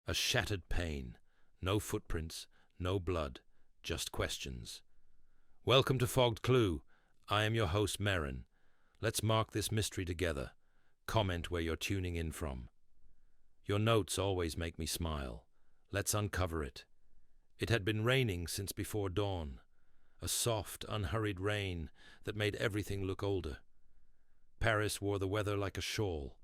A shattered pane. No footprints, no blood, just questions. Welcome to Fogged Clue. I am your host, Merrin. Let's mark this mystery together. Comment where you're tuning in from. Your notes always make me smile. Let's uncover it. It had been raining since before dawn. A soft, unhurried rain that made everything look older. Paris wore the weather like a shawl.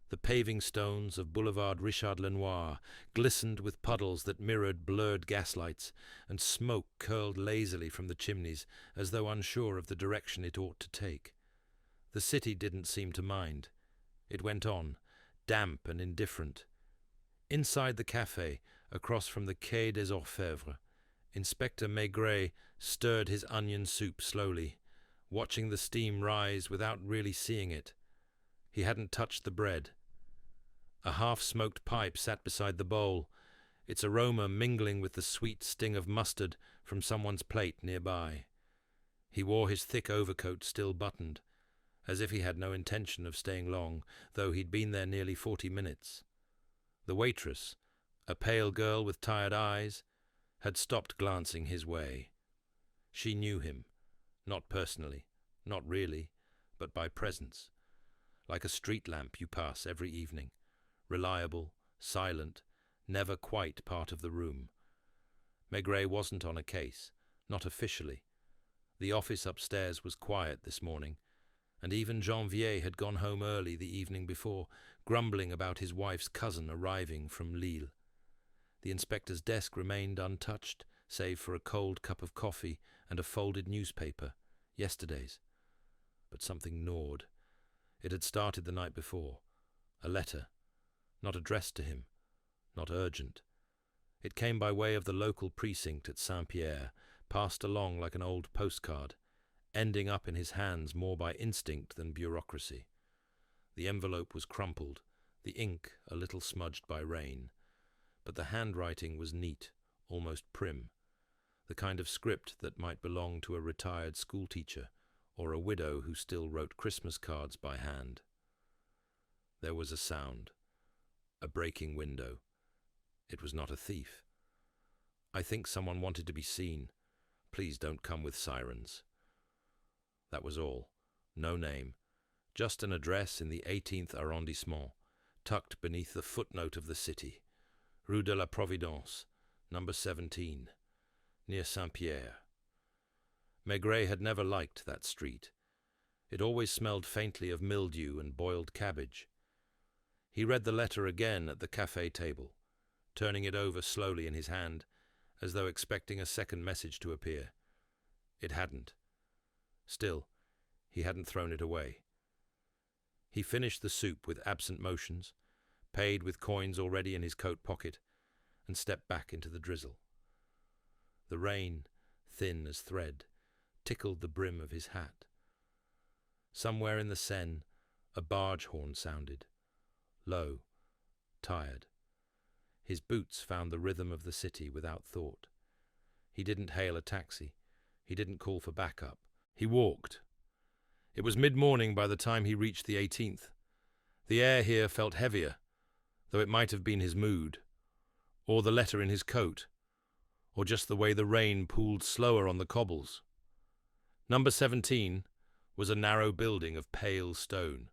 The paving stones of Boulevard Richard Lenoir glistened with puddles that mirrored blurred gaslights, and smoke curled lazily from the chimneys as though unsure of the direction it ought to take. The city didn't seem to mind. It went on, damp and indifferent. Inside the café, across from the Quai des Orfèvres, Inspector Maigret stirred his onion soup slowly, watching the steam rise without really seeing it. He hadn't touched the bread. A half-smoked pipe sat beside the bowl, its aroma mingling with the sweet sting of mustard from someone's plate nearby. He wore his thick overcoat still buttoned, as if he had no intention of staying long, though he'd been there nearly 40 minutes. The waitress, a pale girl with tired eyes, had stopped glancing his way. She knew him, not personally, not really, but by presence, like a street lamp you pass every evening, reliable, silent, never quite part of the room. Maigret wasn't on a case, not officially. The office upstairs was quiet this morning, and even Janvier had gone home early the evening before, grumbling about his wife's cousin arriving from Lille. The inspector's desk remained untouched, save for a cold cup of coffee and a folded newspaper, yesterday's. But something gnawed. It had started the night before. A letter, not addressed to him, not urgent. It came by way of the local precinct at Saint-Pierre, passed along like an old postcard, ending up in his hands more by instinct than bureaucracy. The envelope was crumpled, the ink a little smudged by rain, but the handwriting was neat, almost prim, the kind of script that might belong to a retired schoolteacher or a widow who still wrote Christmas cards by hand. There was a sound. A breaking window. It was not a thief. I think someone wanted to be seen. Please don't come with sirens. That was all. No name. Just an address in the 18th arrondissement, tucked beneath the footnote of the city. Rue de la Providence, number 17, near Saint-Pierre. Maigret had never liked that street. It always smelled faintly of mildew and boiled cabbage. He read the letter again at the café table, turning it over slowly in his hand, as though expecting a second message to appear. It hadn't. Still, he hadn't thrown it away. He finished the soup with absent motions, paid with coins already in his coat pocket, and stepped back into the drizzle. The rain, thin as thread, tickled the brim of his hat. Somewhere in the Seine, a barge horn sounded. Low, tired. His boots found the rhythm of the city without thought. He didn't hail a taxi. He didn't call for backup. He walked. It was mid-morning by the time he reached the 18th. The air here felt heavier, though it might have been his mood, or the letter in his coat, or just the way the rain pooled slower on the cobbles. Number 17 was a narrow building of pale stone,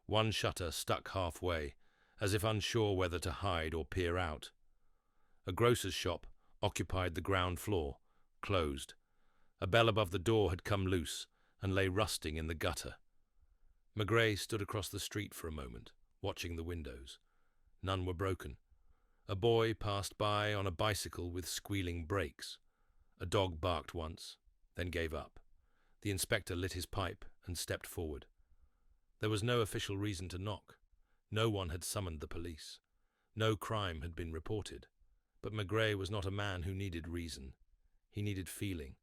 one shutter stuck halfway, as if unsure whether to hide or peer out. A grocer's shop occupied the ground floor, closed. A bell above the door had come loose and lay rusting in the gutter. Maigret stood across the street for a moment, watching the windows. None were broken. A boy passed by on a bicycle with squealing brakes. A dog barked once, then gave up. The inspector lit his pipe and stepped forward. There was no official reason to knock. No one had summoned the police. No crime had been reported. But Maigret was not a man who needed reason. He needed feeling.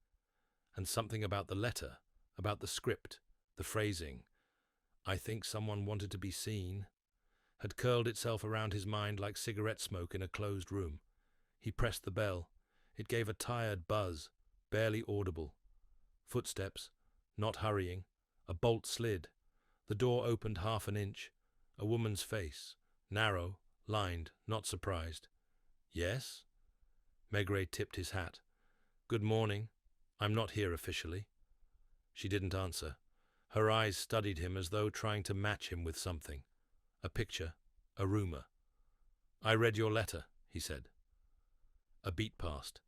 And something about the letter, about the script, the phrasing, "I think someone wanted to be seen," had curled itself around his mind like cigarette smoke in a closed room. He pressed the bell. It gave a tired buzz, barely audible. Footsteps, not hurrying. A bolt slid. The door opened half an inch. A woman's face, narrow, lined, not surprised. Yes? Maigret tipped his hat. Good morning. I'm not here officially. She didn't answer. Her eyes studied him as though trying to match him with something. A picture, a rumor. I read your letter, he said. A beat passed.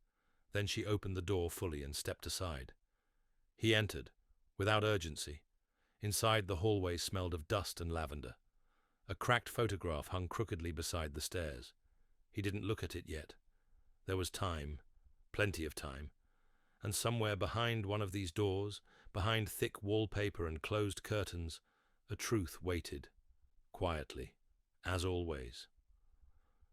Then she opened the door fully and stepped aside. He entered, without urgency. Inside, the hallway smelled of dust and lavender. A cracked photograph hung crookedly beside the stairs. He didn't look at it yet. There was time, plenty of time, and somewhere behind one of these doors, behind thick wallpaper and closed curtains, a truth waited, quietly, as always.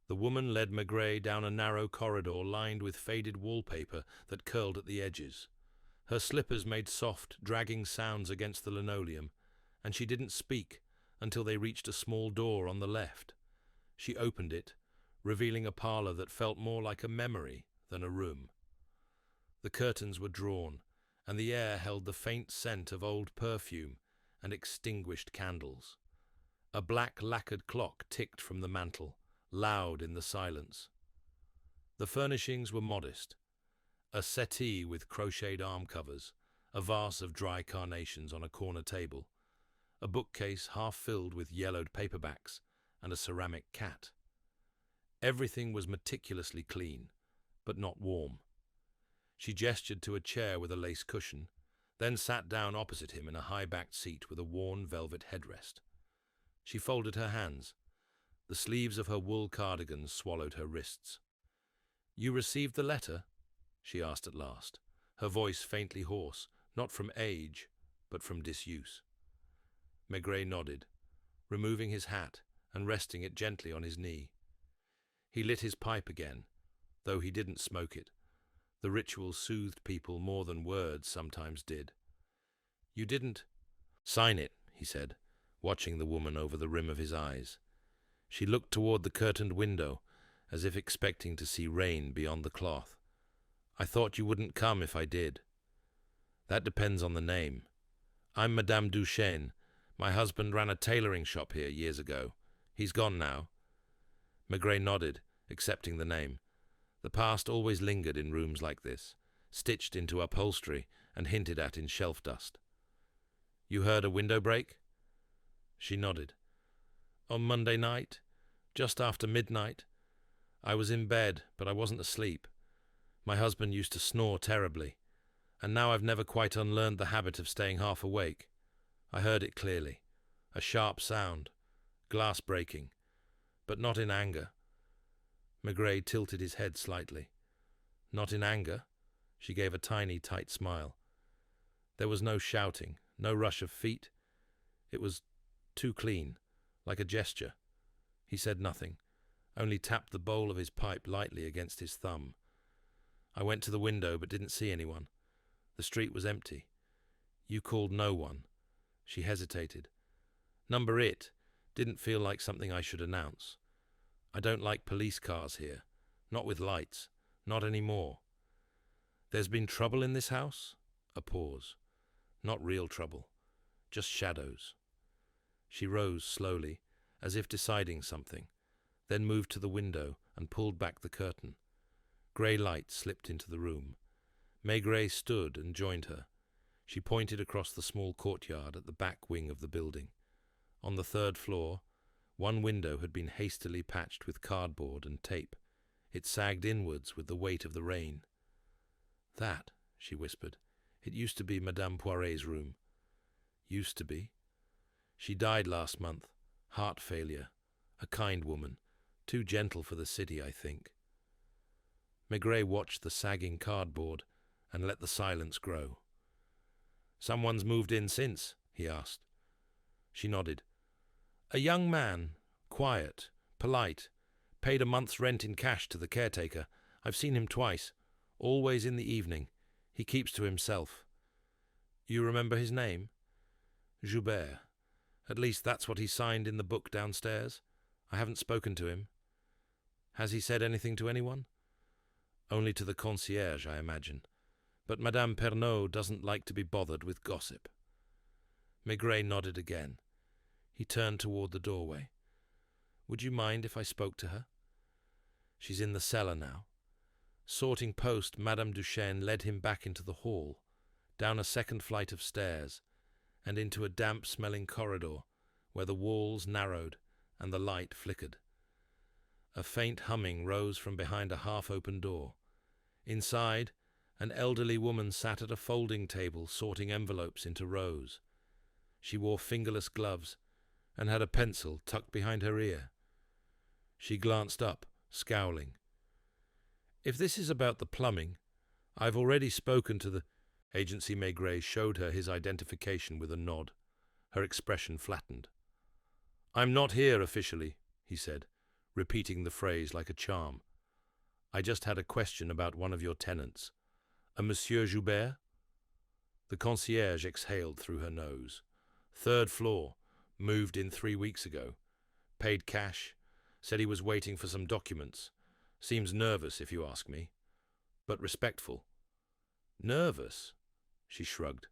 The woman led Maigret down a narrow corridor lined with faded wallpaper that curled at the edges. Her slippers made soft, dragging sounds against the linoleum, and she didn't speak until they reached a small door on the left. She opened it, revealing a parlor that felt more like a memory than a room. The curtains were drawn, and the air held the faint scent of old perfume and extinguished candles. A black lacquered clock ticked from the mantel, loud in the silence. The furnishings were modest. A settee with crocheted arm covers, a vase of dry carnations on a corner table, a bookcase half filled with yellowed paperbacks, and a ceramic cat. Everything was meticulously clean, but not warm. She gestured to a chair with a lace cushion, then sat down opposite him in a high-backed seat with a worn velvet headrest. She folded her hands. The sleeves of her wool cardigan swallowed her wrists. "You received the letter?" she asked at last, her voice faintly hoarse, not from age, but from disuse. Maigret nodded, removing his hat and resting it gently on his knee. He lit his pipe again, though he didn't smoke it. The ritual soothed people more than words sometimes did. "You didn't—" "Sign it," he said, watching the woman over the rim of his eyes. She looked toward the curtained window, as if expecting to see rain beyond the cloth. "I thought you wouldn't come if I did." "That depends on the name. I'm Madame Duchesne. My husband ran a tailoring shop here years ago. He's gone now." Maigret nodded, accepting the name. The past always lingered in rooms like this, stitched into upholstery and hinted at in shelf dust. "You heard a window break?" She nodded. "On Monday night, just after midnight. I was in bed, but I wasn't asleep. My husband used to snore terribly, and now I've never quite unlearned the habit of staying half awake. I heard it clearly. A sharp sound, glass breaking, but not in anger." Maigret tilted his head slightly. "Not in anger?" She gave a tiny, tight smile. There was no shouting, no rush of feet. It was too clean, like a gesture. He said nothing, only tapped the bowl of his pipe lightly against his thumb. "I went to the window but didn't see anyone. The street was empty. You called no one." She hesitated. "Number it didn't feel like something I should announce. I don't like police cars here. Not with lights. Not anymore." "There's been trouble in this house?" A pause. "Not real trouble. Just shadows." She rose slowly, as if deciding something, then moved to the window and pulled back the curtain. Grey light slipped into the room. Maigret stood and joined her. She pointed across the small courtyard at the back wing of the building. On the third floor, one window had been hastily patched with cardboard and tape. It sagged inwards with the weight of the rain. "That," she whispered, "it used to be Madame Poiret's room." "Used to be. She died last month. Heart failure. A kind woman. Too gentle for the city, I think." Maigret watched the sagging cardboard and let the silence grow. "Someone's moved in since?" he asked. She nodded. "A young man, quiet, polite, paid a month's rent in cash to the caretaker. I've seen him twice, always in the evening. He keeps to himself." "You remember his name?" "Joubert. At least that's what he signed in the book downstairs. I haven't spoken to him." "Has he said anything to anyone?" "Only to the concierge, I imagine. But Madame Pernod doesn't like to be bothered with gossip." Maigret nodded again. He turned toward the doorway. "Would you mind if I spoke to her?" She's in the cellar now. Sorting post, Madame Duchesne led him back into the hall, down a second flight of stairs, and into a damp-smelling corridor where the walls narrowed and the light flickered. A faint humming rose from behind a half-open door. Inside, an elderly woman sat at a folding table sorting envelopes into rows. She wore fingerless gloves and had a pencil tucked behind her ear. She glanced up, scowling. "If this is about the plumbing, I've already spoken to the—" Agency Maigret showed her his identification with a nod. Her expression flattened. "I'm not here officially," he said, repeating the phrase like a charm. "I just had a question about one of your tenants. A Monsieur Joubert?" The concierge exhaled through her nose. "Third floor. Moved in 3 weeks ago. Paid cash. Said he was waiting for some documents. Seems nervous, if you ask me. But respectful." "Nervous?" She shrugged.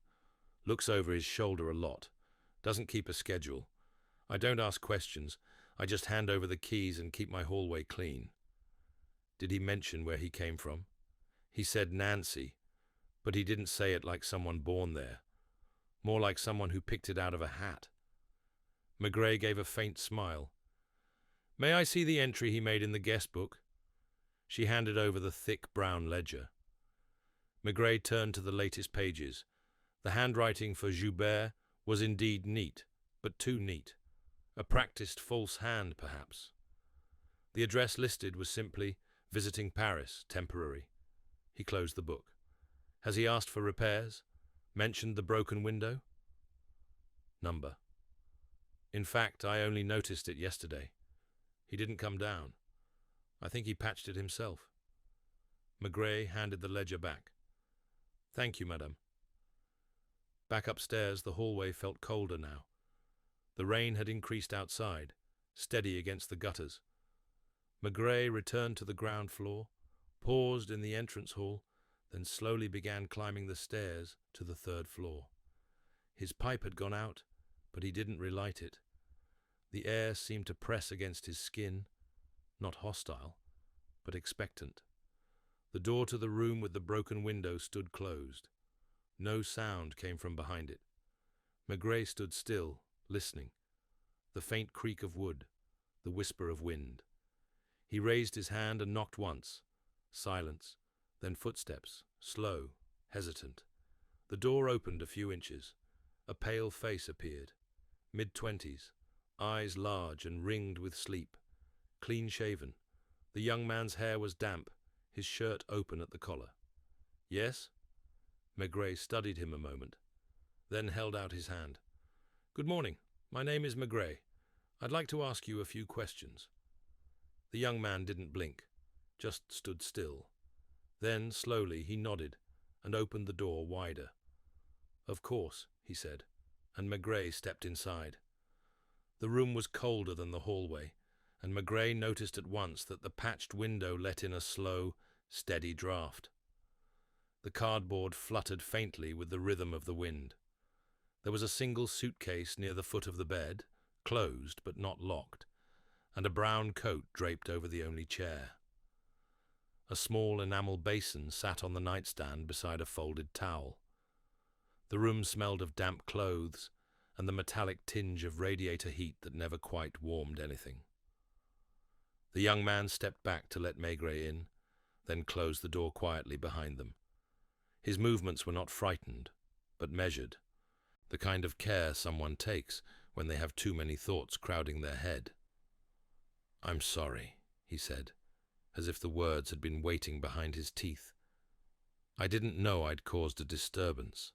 "Looks over his shoulder a lot. Doesn't keep a schedule. I don't ask questions. I just hand over the keys and keep my hallway clean." "Did he mention where he came from?" "He said Nancy, but he didn't say it like someone born there. More like someone who picked it out of a hat." Maigret gave a faint smile. "May I see the entry he made in the guest book?" She handed over the thick brown ledger. Maigret turned to the latest pages. The handwriting for Joubert was indeed neat, but too neat. A practiced false hand, perhaps. The address listed was simply visiting Paris, temporary. He closed the book. "Has he asked for repairs? Mentioned the broken window?" "Number. In fact, I only noticed it yesterday. He didn't come down. I think he patched it himself." Maigret handed the ledger back. "Thank you, madame." Back upstairs, the hallway felt colder now. The rain had increased outside, steady against the gutters. Maigret returned to the ground floor, paused in the entrance hall, then slowly began climbing the stairs to the 3rd floor. His pipe had gone out, but he didn't relight it. The air seemed to press against his skin, not hostile, but expectant. The door to the room with the broken window stood closed. No sound came from behind it. Maigret stood still, listening. The faint creak of wood, the whisper of wind. He raised his hand and knocked once. Silence, then footsteps, slow, hesitant. The door opened a few inches. A pale face appeared. Mid-20s, eyes large and ringed with sleep. Clean-shaven. The young man's hair was damp, his shirt open at the collar. "Yes?" Maigret studied him a moment, then held out his hand. "Good morning. My name is Maigret. I'd like to ask you a few questions." The young man didn't blink, just stood still. Then, slowly, he nodded and opened the door wider. "Of course," he said, and Maigret stepped inside. The room was colder than the hallway, and Maigret noticed at once that the patched window let in a slow, steady draft. The cardboard fluttered faintly with the rhythm of the wind. There was a single suitcase near the foot of the bed, closed but not locked, and a brown coat draped over the only chair. A small enamel basin sat on the nightstand beside a folded towel. The room smelled of damp clothes and the metallic tinge of radiator heat that never quite warmed anything. The young man stepped back to let Maigret in, then closed the door quietly behind them. His movements were not frightened, but measured, the kind of care someone takes when they have too many thoughts crowding their head. "I'm sorry," he said, as if the words had been waiting behind his teeth. "I didn't know I'd caused a disturbance."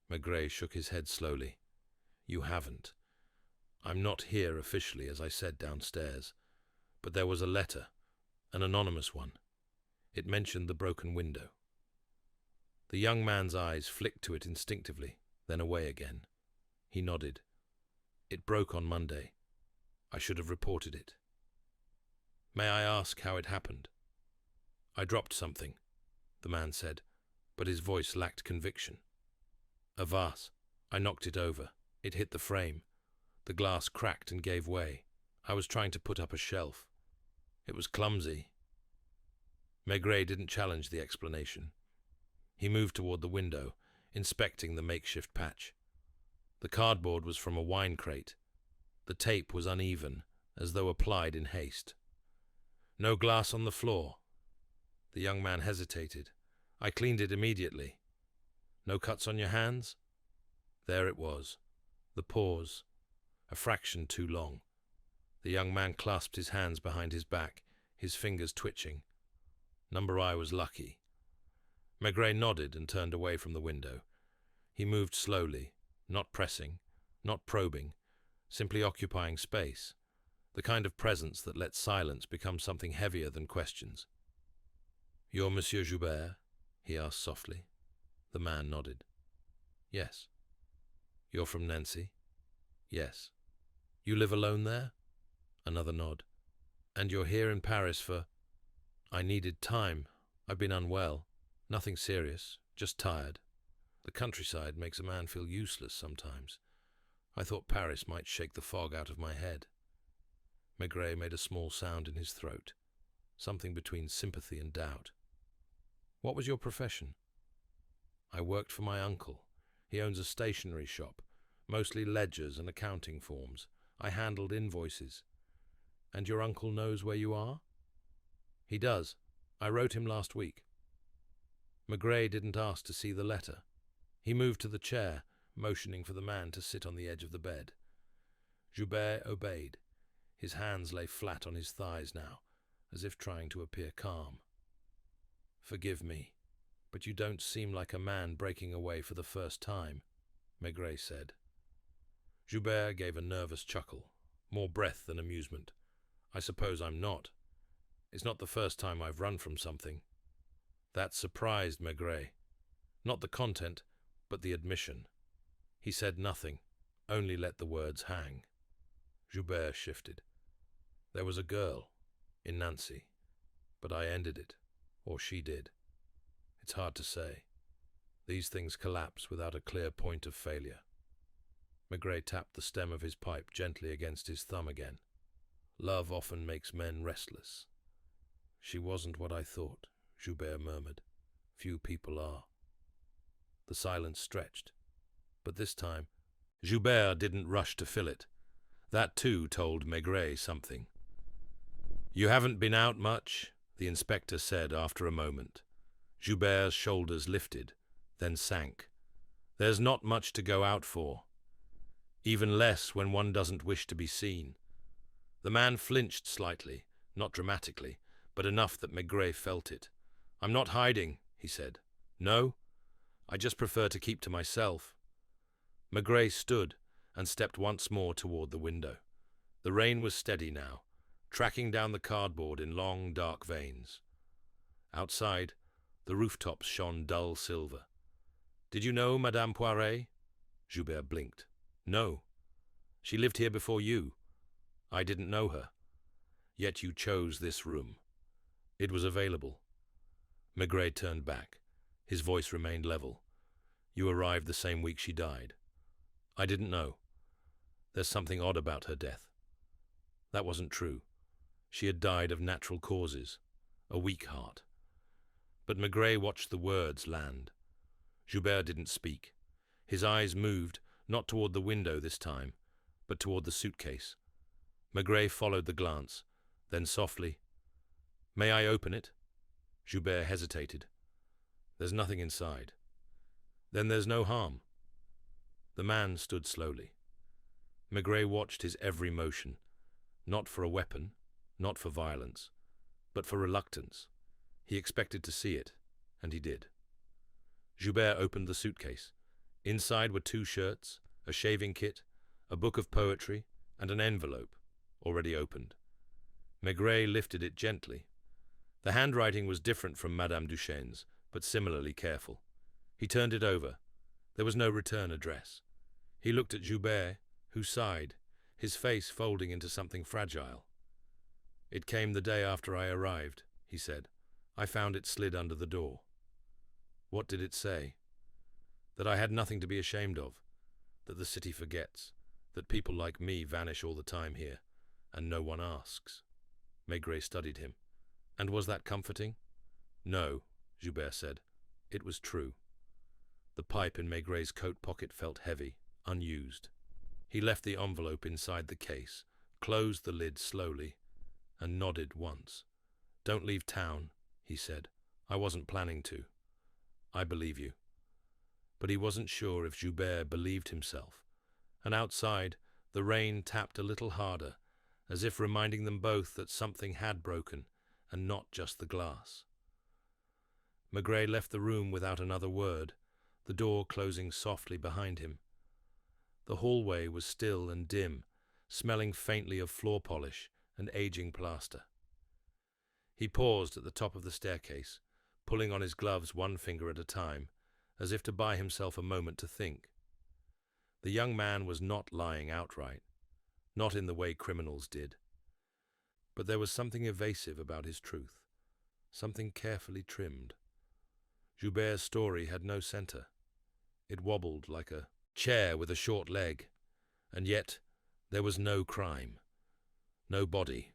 Maigret shook his head slowly. "You haven't. I'm not here officially, as I said downstairs, but there was a letter, an anonymous one. It mentioned the broken window." The young man's eyes flicked to it instinctively, then away again. He nodded. "It broke on Monday. I should have reported it." "May I ask how it happened?" "I dropped something," the man said, but his voice lacked conviction. "A vase. I knocked it over. It hit the frame. The glass cracked and gave way. I was trying to put up a shelf." It was clumsy. Maigret didn't challenge the explanation. He moved toward the window, inspecting the makeshift patch. The cardboard was from a wine crate. The tape was uneven, as though applied in haste. No glass on the floor. The young man hesitated. I cleaned it immediately. No cuts on your hands? There it was. The pause. A fraction too long. The young man clasped his hands behind his back, his fingers twitching. Number I was lucky. Maigret nodded and turned away from the window. He moved slowly, not pressing, not probing, simply occupying space, the kind of presence that lets silence become something heavier than questions. "You're Monsieur Joubert?" he asked softly. The man nodded. "Yes." "You're from Nancy?" "Yes." "You live alone there?" Another nod. "And you're here in Paris for—" "I needed time. I've been unwell. Nothing serious, just tired. The countryside makes a man feel useless sometimes. I thought Paris might shake the fog out of my head." Maigret made a small sound in his throat, something between sympathy and doubt. "What was your profession?" "I worked for my uncle. He owns a stationery shop, mostly ledgers and accounting forms. I handled invoices." "And your uncle knows where you are?" "He does. I wrote him last week." Maigret didn't ask to see the letter. He moved to the chair, motioning for the man to sit on the edge of the bed. Joubert obeyed. His hands lay flat on his thighs now, as if trying to appear calm. "Forgive me, but you don't seem like a man breaking away for the first time," Maigret said. Joubert gave a nervous chuckle, more breath than amusement. "I suppose I'm not. It's not the first time I've run from something." That surprised Maigret. Not the content, but the admission. He said nothing, only let the words hang. Joubert shifted. "There was a girl, in Nancy, but I ended it, or she did. It's hard to say. These things collapse without a clear point of failure." Maigret tapped the stem of his pipe gently against his thumb again. "Love often makes men restless." "She wasn't what I thought," Joubert murmured. "Few people are." The silence stretched, but this time Joubert didn't rush to fill it. That too told Maigret something. "You haven't been out much," the inspector said after a moment. Joubert's shoulders lifted, then sank. "There's not much to go out for. Even less when one doesn't wish to be seen." The man flinched slightly, not dramatically, but enough that Maigret felt it. "I'm not hiding," he said. "No? I just prefer to keep to myself." Maigret stood and stepped once more toward the window. The rain was steady now, tracking down the cardboard in long, dark veins. Outside, the rooftops shone dull silver. "Did you know Madame Poiret?" Joubert blinked. "No. She lived here before you. I didn't know her. Yet you chose this room. It was available." Maigret turned back. His voice remained level. "You arrived the same week she died." "I didn't know. There's something odd about her death." That wasn't true. She had died of natural causes, a weak heart. But Maigret watched the words land. Joubert didn't speak. His eyes moved, not toward the window this time, but toward the suitcase. Maigret followed the glance, then softly, "May I open it?" Joubert hesitated. "There's nothing inside." "Then there's no harm." The man stood slowly. Maigret watched his every motion, not for a weapon, not for violence, but for reluctance. He expected to see it, and he did. Joubert opened the suitcase. Inside were 2 shirts, a shaving kit, a book of poetry, and an envelope, already opened. Maigret lifted it gently. The handwriting was different from Madame Duchesne's, but similarly careful. He turned it over. There was no return address. He looked at Joubert, who sighed, his face folding into something fragile. "It came the day after I arrived," he said. "I found it slid under the door." "What did it say?" "That I had nothing to be ashamed of, that the city forgets, that people like me vanish all the time here, and no one asks." Maigret studied him. And was that comforting? No, Joubert said. It was true. The pipe in Maigret's coat pocket felt heavy, unused. He left the envelope inside the case, closed the lid slowly, and nodded once. Don't leave town, he said. I wasn't planning to. I believe you. But he wasn't sure if Joubert believed himself, and outside the rain tapped a little harder, as if reminding them both that something had broken, and not just the glass. Maigret left the room without another word, the door closing softly behind him. The hallway was still and dim, smelling faintly of floor polish and aging plaster. He paused at the top of the staircase, pulling on his gloves one finger at a time, as if to buy himself a moment to think. The young man was not lying outright, not in the way criminals did. But there was something evasive about his truth, something carefully trimmed. Joubert's story had no center. It wobbled like a chair with a short leg, and yet there was no crime, no body,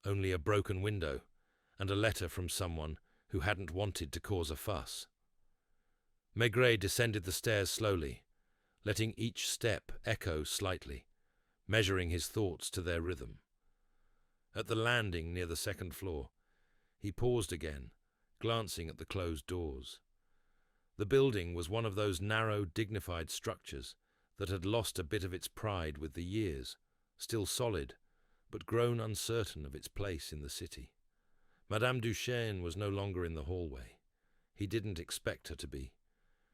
only a broken window and a letter from someone who hadn't wanted to cause a fuss. Maigret descended the stairs slowly, letting each step echo slightly, measuring his thoughts to their rhythm. At the landing near the second floor, he paused again, glancing at the closed doors. The building was one of those narrow, dignified structures that had lost a bit of its pride with the years, still solid, but grown uncertain of its place in the city. Madame Duchesne was no longer in the hallway. He didn't expect her to be.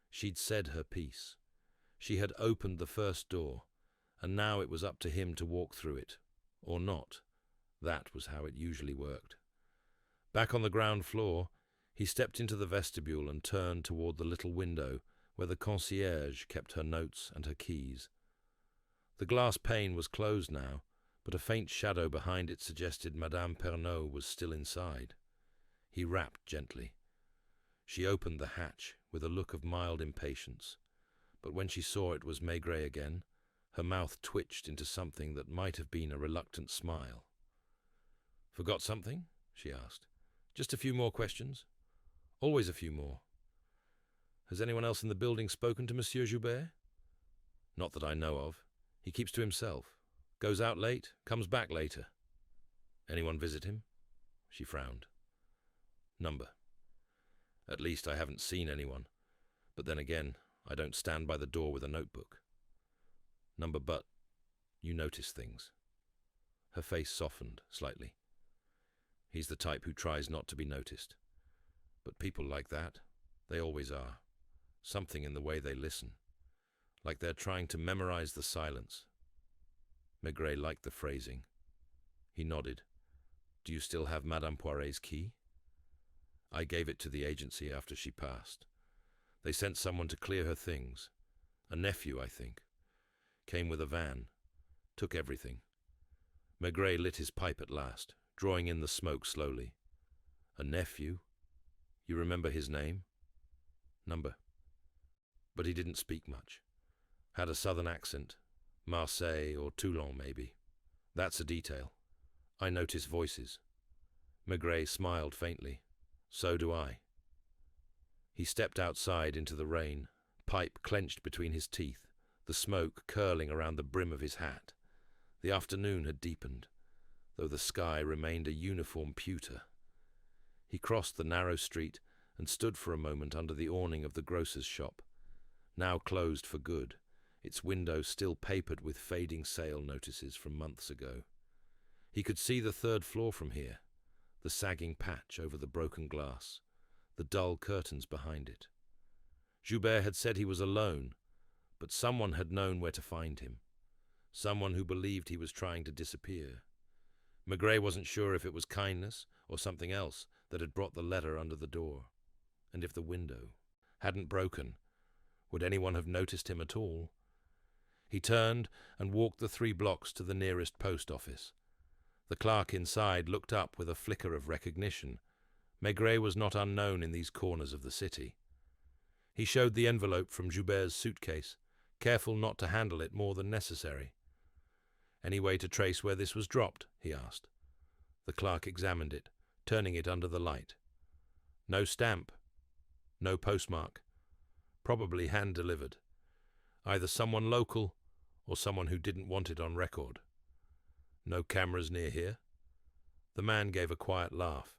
She'd said her piece. She had opened the first door, and now it was up to him to walk through it, or not. That was how it usually worked. Back on the ground floor, he stepped into the vestibule and turned toward the little window where the concierge kept her notes and her keys. The glass pane was closed now, but a faint shadow behind it suggested Madame Pernod was still inside. He rapped gently. She opened the hatch with a look of mild impatience, but when she saw it was Maigret again, her mouth twitched into something that might have been a reluctant smile. "Forgot something?" she asked. "Just a few more questions?" "Always a few more." "Has anyone else in the building spoken to Monsieur Joubert?" "Not that I know of. He keeps to himself. Goes out late, comes back later." "Anyone visit him?" She frowned. "Number. At least I haven't seen anyone. But then again, I don't stand by the door with a notebook." "Number, but you notice things." Her face softened slightly. "He's the type who tries not to be noticed. But people like that, they always are. Something in the way they listen. Like they're trying to memorize the silence." Maigret liked the phrasing. He nodded. "Do you still have Madame Poiret's key?" "I gave it to the agency after she passed. They sent someone to clear her things. A nephew, I think. Came with a van. Took everything." Maigret lit his pipe at last, drawing in the smoke slowly. "A nephew? You remember his name?" "Number." But he didn't speak much. Had a southern accent. Marseille or Toulon, maybe. "That's a detail. I notice voices." Maigret smiled faintly. "So do I." He stepped outside into the rain, pipe clenched between his teeth, the smoke curling around the brim of his hat. The afternoon had deepened, though the sky remained a uniform pewter. He crossed the narrow street and stood for a moment under the awning of the grocer's shop, now closed for good, its window still papered with fading sale notices from months ago. He could see the third floor from here, the sagging patch over the broken glass, the dull curtains behind it. Joubert had said he was alone, but someone had known where to find him, someone who believed he was trying to disappear. Maigret wasn't sure if it was kindness or something else that had brought the letter under the door, and if the window hadn't broken, would anyone have noticed him at all? He turned and walked the 3 blocks to the nearest post office. The clerk inside looked up with a flicker of recognition. Maigret was not unknown in these corners of the city. He showed the envelope from Joubert's suitcase, careful not to handle it more than necessary. "Any way to trace where this was dropped?" he asked. The clerk examined it, turning it under the light. No stamp, no postmark, probably hand-delivered. Either someone local or someone who didn't want it on record. No cameras near here? The man gave a quiet laugh.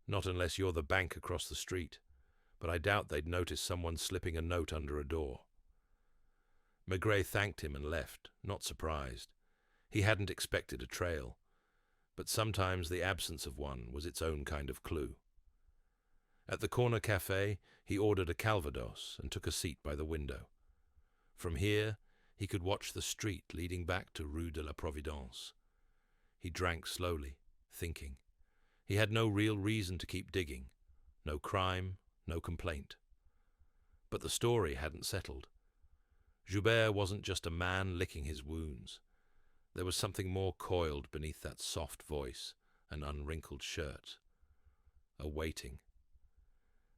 Not unless you're the bank across the street, but I doubt they'd notice someone slipping a note under a door. Maigret thanked him and left, not surprised. He hadn't expected a trail, but sometimes the absence of one was its own kind of clue. At the corner cafe, he ordered a calvados and took a seat by the window. From here, he could watch the street leading back to Rue de la Providence. He drank slowly, thinking. He had no real reason to keep digging. No crime, no complaint. But the story hadn't settled. Joubert wasn't just a man licking his wounds. There was something more coiled beneath that soft voice and unwrinkled shirt. A waiting.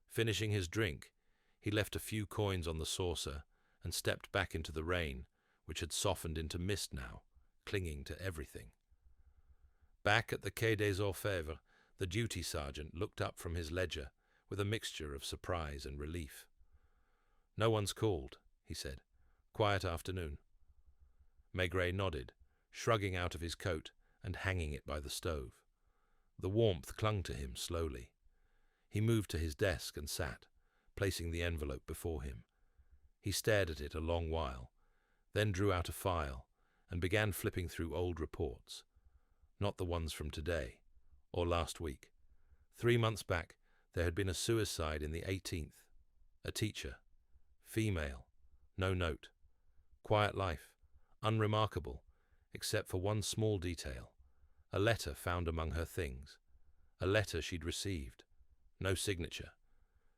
Finishing his drink, he left a few coins on the saucer and stepped back into the rain, which had softened into mist now, clinging to everything. Back at the Quai des Orfèvres, the duty sergeant looked up from his ledger with a mixture of surprise and relief. "No one's called," he said. "Quiet afternoon." Maigret nodded, shrugging out of his coat and hanging it by the stove. The warmth clung to him slowly. He moved to his desk and sat, placing the envelope before him. He stared at it a long while, then drew out a file and began flipping through old reports. Not the ones from today, or last week. 3 months back, there had been a suicide in the 18th. A teacher. Female. No note. Quiet life. Unremarkable, except for one small detail. A letter found among her things. A letter she'd received. No signature.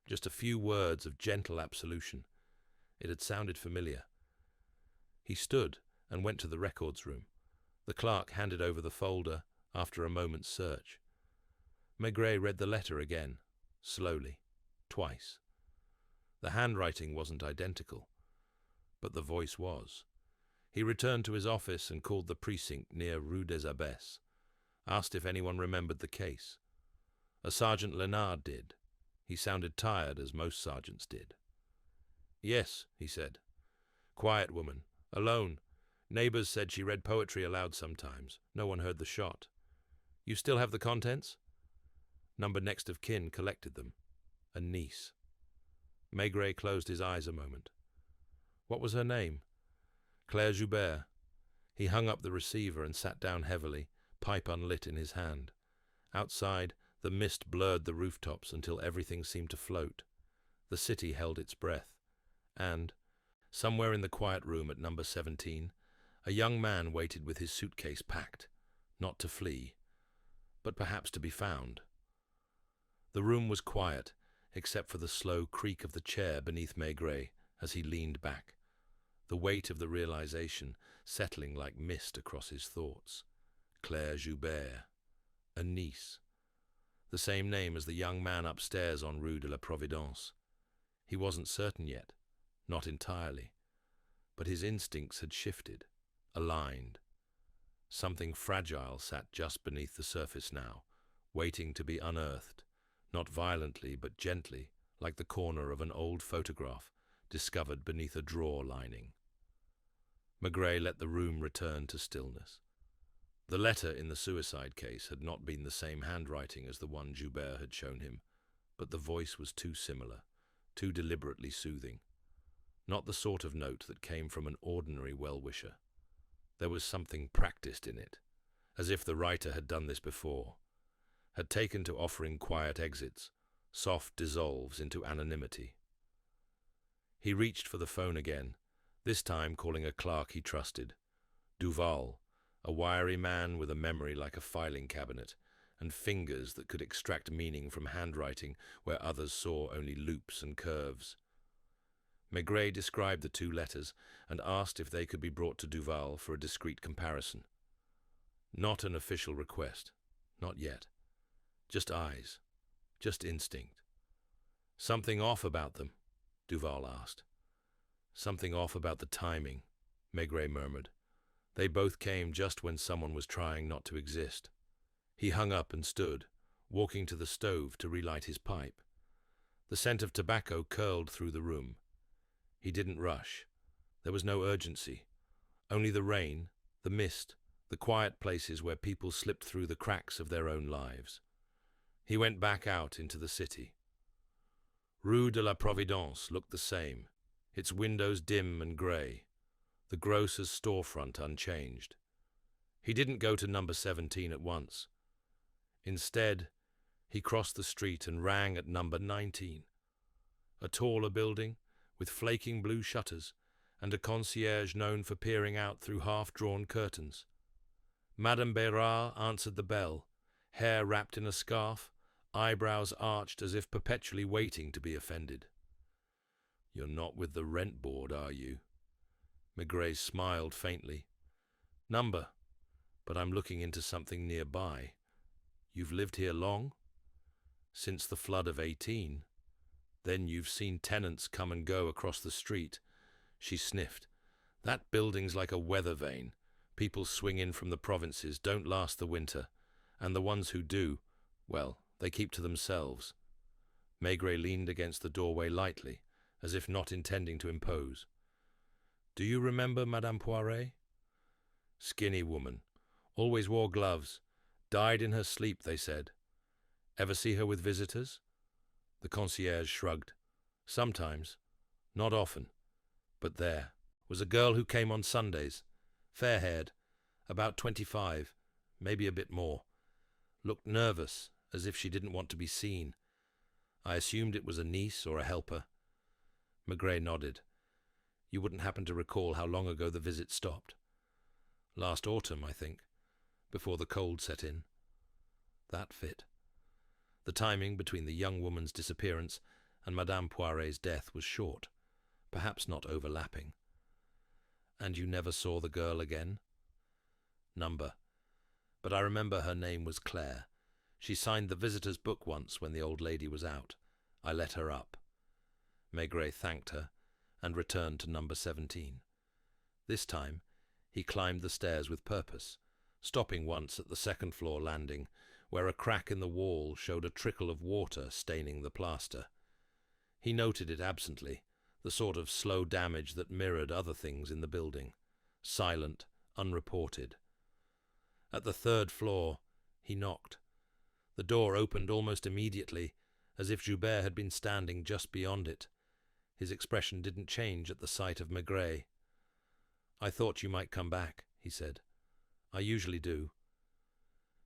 Just a few words of gentle absolution. It had sounded familiar. He stood and went to the records room. The clerk handed over the folder after a moment's search. Maigret read the letter again, slowly, twice. The handwriting wasn't identical, but the voice was. He returned to his office and called the precinct near Rue des Abbesses, asked if anyone remembered the case. A Sergeant Lénard did. He sounded tired, as most sergeants did. "Yes," he said. "Quiet woman. Alone. Neighbors said she read poetry aloud sometimes. No one heard the shot. You still have the contents?" Number next of kin collected them. A niece. Maigret closed his eyes a moment. What was her name? Claire Joubert. He hung up the receiver and sat down heavily, pipe unlit in his hand. Outside, the mist blurred the rooftops until everything seemed to float. The city held its breath. And, somewhere in the quiet room at number 17, a young man waited with his suitcase packed, not to flee, but perhaps to be found. The room was quiet, except for the slow creak of the chair beneath Maigret as he leaned back, the weight of the realization settling like mist across his thoughts. Claire Joubert, a niece. The same name as the young man upstairs on Rue de la Providence. He wasn't certain yet, not entirely, but his instincts had shifted, aligned. Something fragile sat just beneath the surface now, waiting to be unearthed, not violently but gently, like the corner of an old photograph discovered beneath a drawer lining. Maigret let the room return to stillness. The letter in the suicide case had not been the same handwriting as the one Joubert had shown him, but the voice was too similar, too deliberately soothing. Not the sort of note that came from an ordinary well-wisher. There was something practiced in it, as if the writer had done this before, had taken to offering quiet exits, soft dissolves into anonymity. He reached for the phone again, this time calling a clerk he trusted. Duval, a wiry man with a memory like a filing cabinet, and fingers that could extract meaning from handwriting where others saw only loops and curves. Maigret described the 2 letters and asked if they could be brought to Duval for a discreet comparison. Not an official request. Not yet. Just eyes. Just instinct. "Something off about them?" Duval asked. "Something off about the timing," Maigret murmured. "They both came just when someone was trying not to exist." He hung up and stood, walking to the stove to relight his pipe. The scent of tobacco curled through the room. He didn't rush. There was no urgency. Only the rain, the mist, the quiet places where people slipped through the cracks of their own lives. He went back out into the city. Rue de la Providence looked the same, its windows dim and grey, the grocer's storefront unchanged. He didn't go to number 17 at once. Instead, he crossed the street and rang at number 19, a taller building with flaking blue shutters and a concierge known for peering out through half-drawn curtains. Madame Bérard answered the bell, hair wrapped in a scarf, eyebrows arched as if perpetually waiting to be offended. "You're not with the rent board, are you?" Maigret smiled faintly. "Number, but I'm looking into something nearby. You've lived here long?" "Since the flood of 18. Then you've seen tenants come and go across the street." She sniffed. "That building's like a weather vane. People swing in from the provinces, don't last the winter, and the ones who do, well, they keep to themselves." Maigret leaned against the doorway lightly, as if not intending to impose. "Do you remember Madame Poiret?" "Skinny woman. Always wore gloves. Died in her sleep, they said." "Ever see her with visitors?" The concierge shrugged. "Sometimes. Not often. But there was a girl who came on Sundays. Fair-haired. About 25. Maybe a bit more. Looked nervous, as if she didn't want to be seen. I assumed it was a niece or a helper." Maigret nodded. "You wouldn't happen to recall how long ago the visit stopped?" "Last autumn, I think, before the cold set in." That fit. The timing between the young woman's disappearance and Madame Poiret's death was short, perhaps not overlapping. "And you never saw the girl again?" "Number. But I remember her name was Claire. She signed the visitor's book once when the old lady was out. I let her up." Maigret thanked her and returned to number 17. This time, he climbed the stairs with purpose, stopping once at the second-floor landing, where a crack in the wall showed a trickle of water staining the plaster. He noted it absently, the sort of slow damage that mirrored other things in the building, silent, unreported. At the third floor, he knocked. The door opened almost immediately, as if Joubert had been standing just beyond it. His expression didn't change at the sight of Maigret. "I thought you might come back," he said. "I usually do."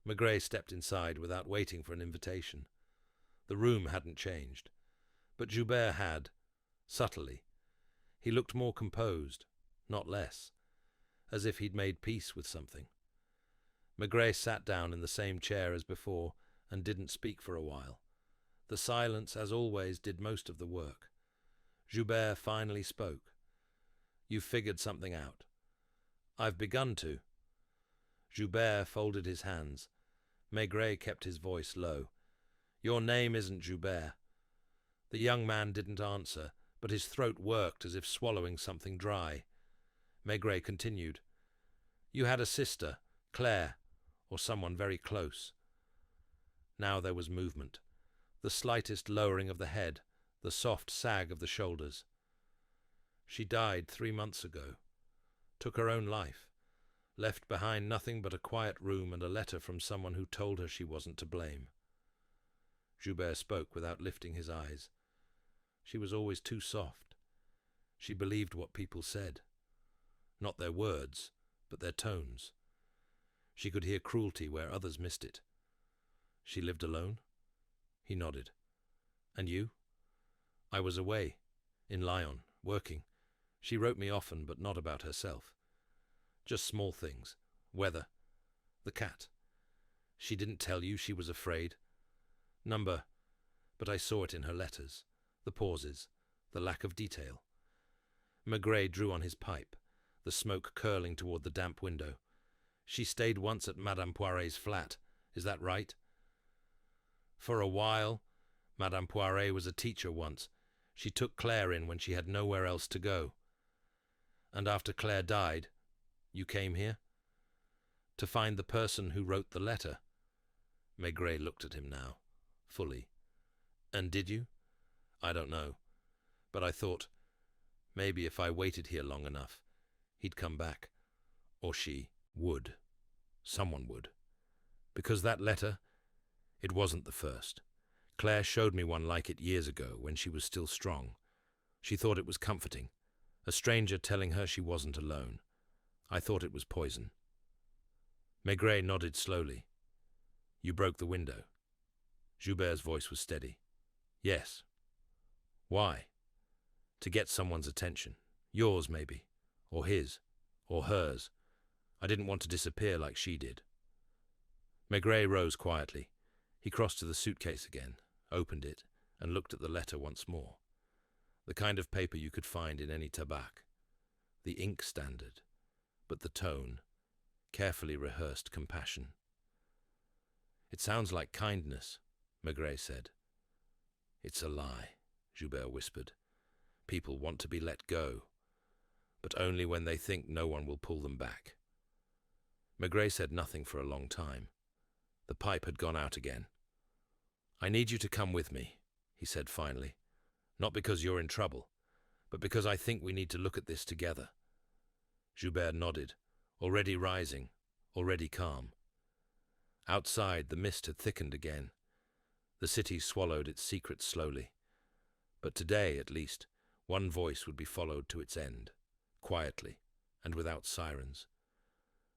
Maigret stepped inside without waiting for an invitation. The room hadn't changed, but Joubert had, subtly. He looked more composed, not less, as if he'd made peace with something. Maigret sat down in the same chair as before and didn't speak for a while. The silence, as always, did most of the work. Joubert finally spoke. "You've figured something out." "I've begun to." Joubert folded his hands. Maigret kept his voice low. "Your name isn't Joubert." The young man didn't answer, but his throat worked as if swallowing something dry. Maigret continued. "You had a sister, Claire, or someone very close." Now there was movement, the slightest lowering of the head, the soft sag of the shoulders. "She died 3 months ago. Took her own life. Left behind nothing but a quiet room and a letter from someone who told her she wasn't to blame." Joubert spoke without lifting his eyes. "She was always too soft. She believed what people said. Not their words, but their tones. She could hear cruelty where others missed it." "She lived alone?" He nodded. "And you?" "I was away, in Lyon, working. She wrote me often, but not about herself. Just small things. Weather. The cat. She didn't tell you she was afraid?" "Number. But I saw it in her letters. The pauses. The lack of detail." Maigret drew on his pipe, the smoke curling toward the damp window. "She stayed once at Madame Poiret's flat. Is that right?" "For a while. Madame Poiret was a teacher once. She took Claire in when she had nowhere else to go." "And after Claire died, you came here?" "To find the person who wrote the letter." Maigret looked at him now, fully. And did you? I don't know. But I thought, maybe if I waited here long enough, he'd come back. Or she would. Someone would. Because that letter, it wasn't the first. Claire showed me one like it years ago when she was still strong. She thought it was comforting. A stranger telling her she wasn't alone. I thought it was poison. Maigret nodded slowly. You broke the window. Joubert's voice was steady. Yes. Why? To get someone's attention. Yours, maybe. Or his. Or hers. I didn't want to disappear like she did. Maigret rose quietly. He crossed to the suitcase again, opened it, and looked at the letter once more. The kind of paper you could find in any tabac. The ink standard, but the tone, carefully rehearsed compassion. It sounds like kindness, Maigret said. It's a lie, Joubert whispered. People want to be let go, but only when they think no one will pull them back. Maigret said nothing for a long time. The pipe had gone out again. I need you to come with me, he said finally. Not because you're in trouble, but because I think we need to look at this together. Joubert nodded, already rising, already calm. Outside, the mist had thickened again. The city swallowed its secrets slowly. But today, at least, one voice would be followed to its end, quietly and without sirens.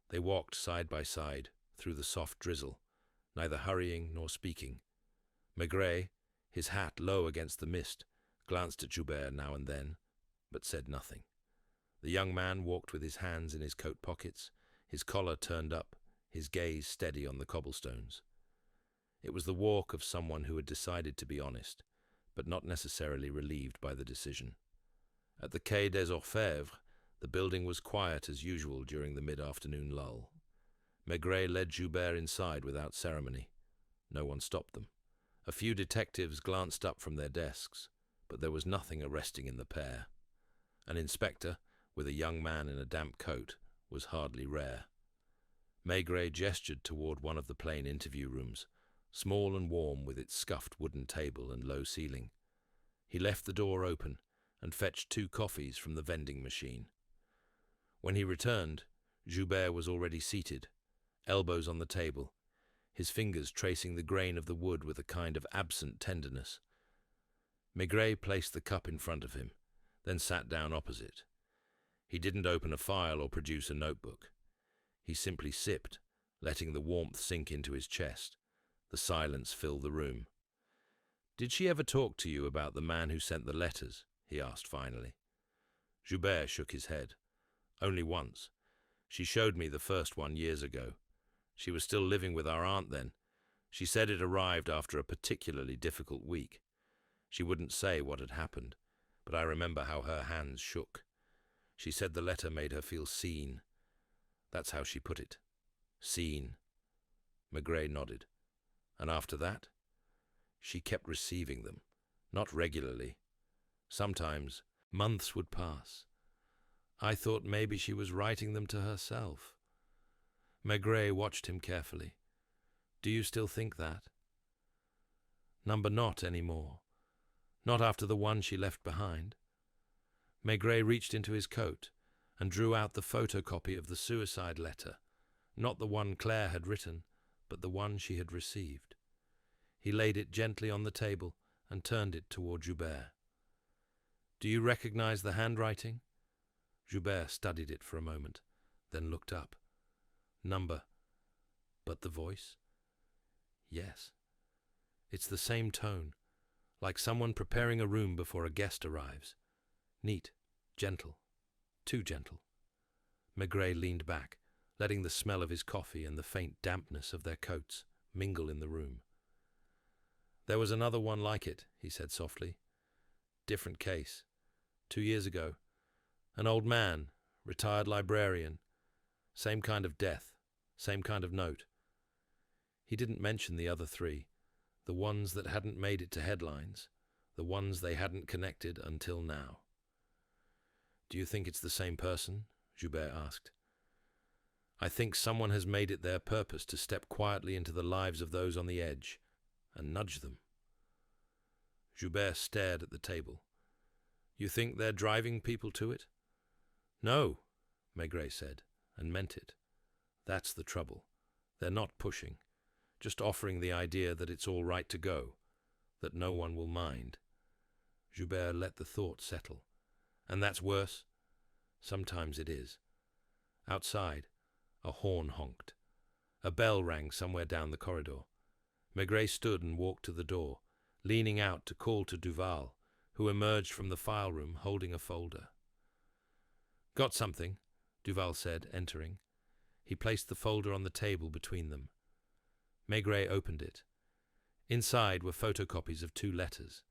They walked side by side through the soft drizzle, neither hurrying nor speaking. Maigret, his hat low against the mist, glanced at Joubert now and then, but said nothing. The young man walked with his hands in his coat pockets, his collar turned up, his gaze steady on the cobblestones. It was the walk of someone who had decided to be honest, but not necessarily relieved by the decision. At the Quai des Orfèvres, the building was quiet as usual during the mid-afternoon lull. Maigret led Joubert inside without ceremony. No one stopped them. A few detectives glanced up from their desks, but there was nothing arresting in the pair. An inspector, with a young man in a damp coat, was hardly rare. Maigret gestured toward one of the plain interview rooms, small and warm with its scuffed wooden table and low ceiling. He left the door open and fetched 2 coffees from the vending machine. When he returned, Joubert was already seated, elbows on the table, his fingers tracing the grain of the wood with a kind of absent tenderness. Maigret placed the cup in front of him, then sat down opposite. He didn't open a file or produce a notebook. He simply sipped, letting the warmth sink into his chest. The silence filled the room. "Did she ever talk to you about the man who sent the letters?" he asked finally. Joubert shook his head. "Only once. She showed me the first one years ago. She was still living with our aunt then. She said it arrived after a particularly difficult week. She wouldn't say what had happened, but I remember how her hands shook. She said the letter made her feel seen. That's how she put it. Seen." Maigret nodded. "And after that?" "She kept receiving them. Not regularly. Sometimes months would pass. I thought maybe she was writing them to herself." Maigret watched him carefully. "Do you still think that?" "Number not anymore. Not after the one she left behind." Maigret reached into his coat and drew out the photocopy of the suicide letter, not the one Claire had written, but the one she had received. He laid it gently on the table and turned it toward Joubert. "Do you recognize the handwriting?" Joubert studied it for a moment, then looked up. "Number. But the voice?" "Yes. It's the same tone, like someone preparing a room before a guest arrives. Neat, gentle, too gentle." Maigret leaned back, letting the smell of his coffee and the faint dampness of their coats mingle in the room. "There was another one like it," he said softly. "Different case. 2 years ago. An old man, retired librarian. Same kind of death, same kind of note. He didn't mention the other 3, the ones that hadn't made it to headlines, the ones they hadn't connected until now." "Do you think it's the same person?" Joubert asked. I think someone has made it their purpose to step quietly into the lives of those on the edge and nudge them. Joubert stared at the table. You think they're driving people to it? No, Maigret said, and meant it. That's the trouble. They're not pushing, just offering the idea that it's all right to go, that no one will mind. Joubert let the thought settle. And that's worse? Sometimes it is. Outside, a horn honked. A bell rang somewhere down the corridor. Maigret stood and walked to the door, leaning out to call to Duval, who emerged from the file room holding a folder. Got something, Duval said, entering. He placed the folder on the table between them. Maigret opened it. Inside were photocopies of 2 letters,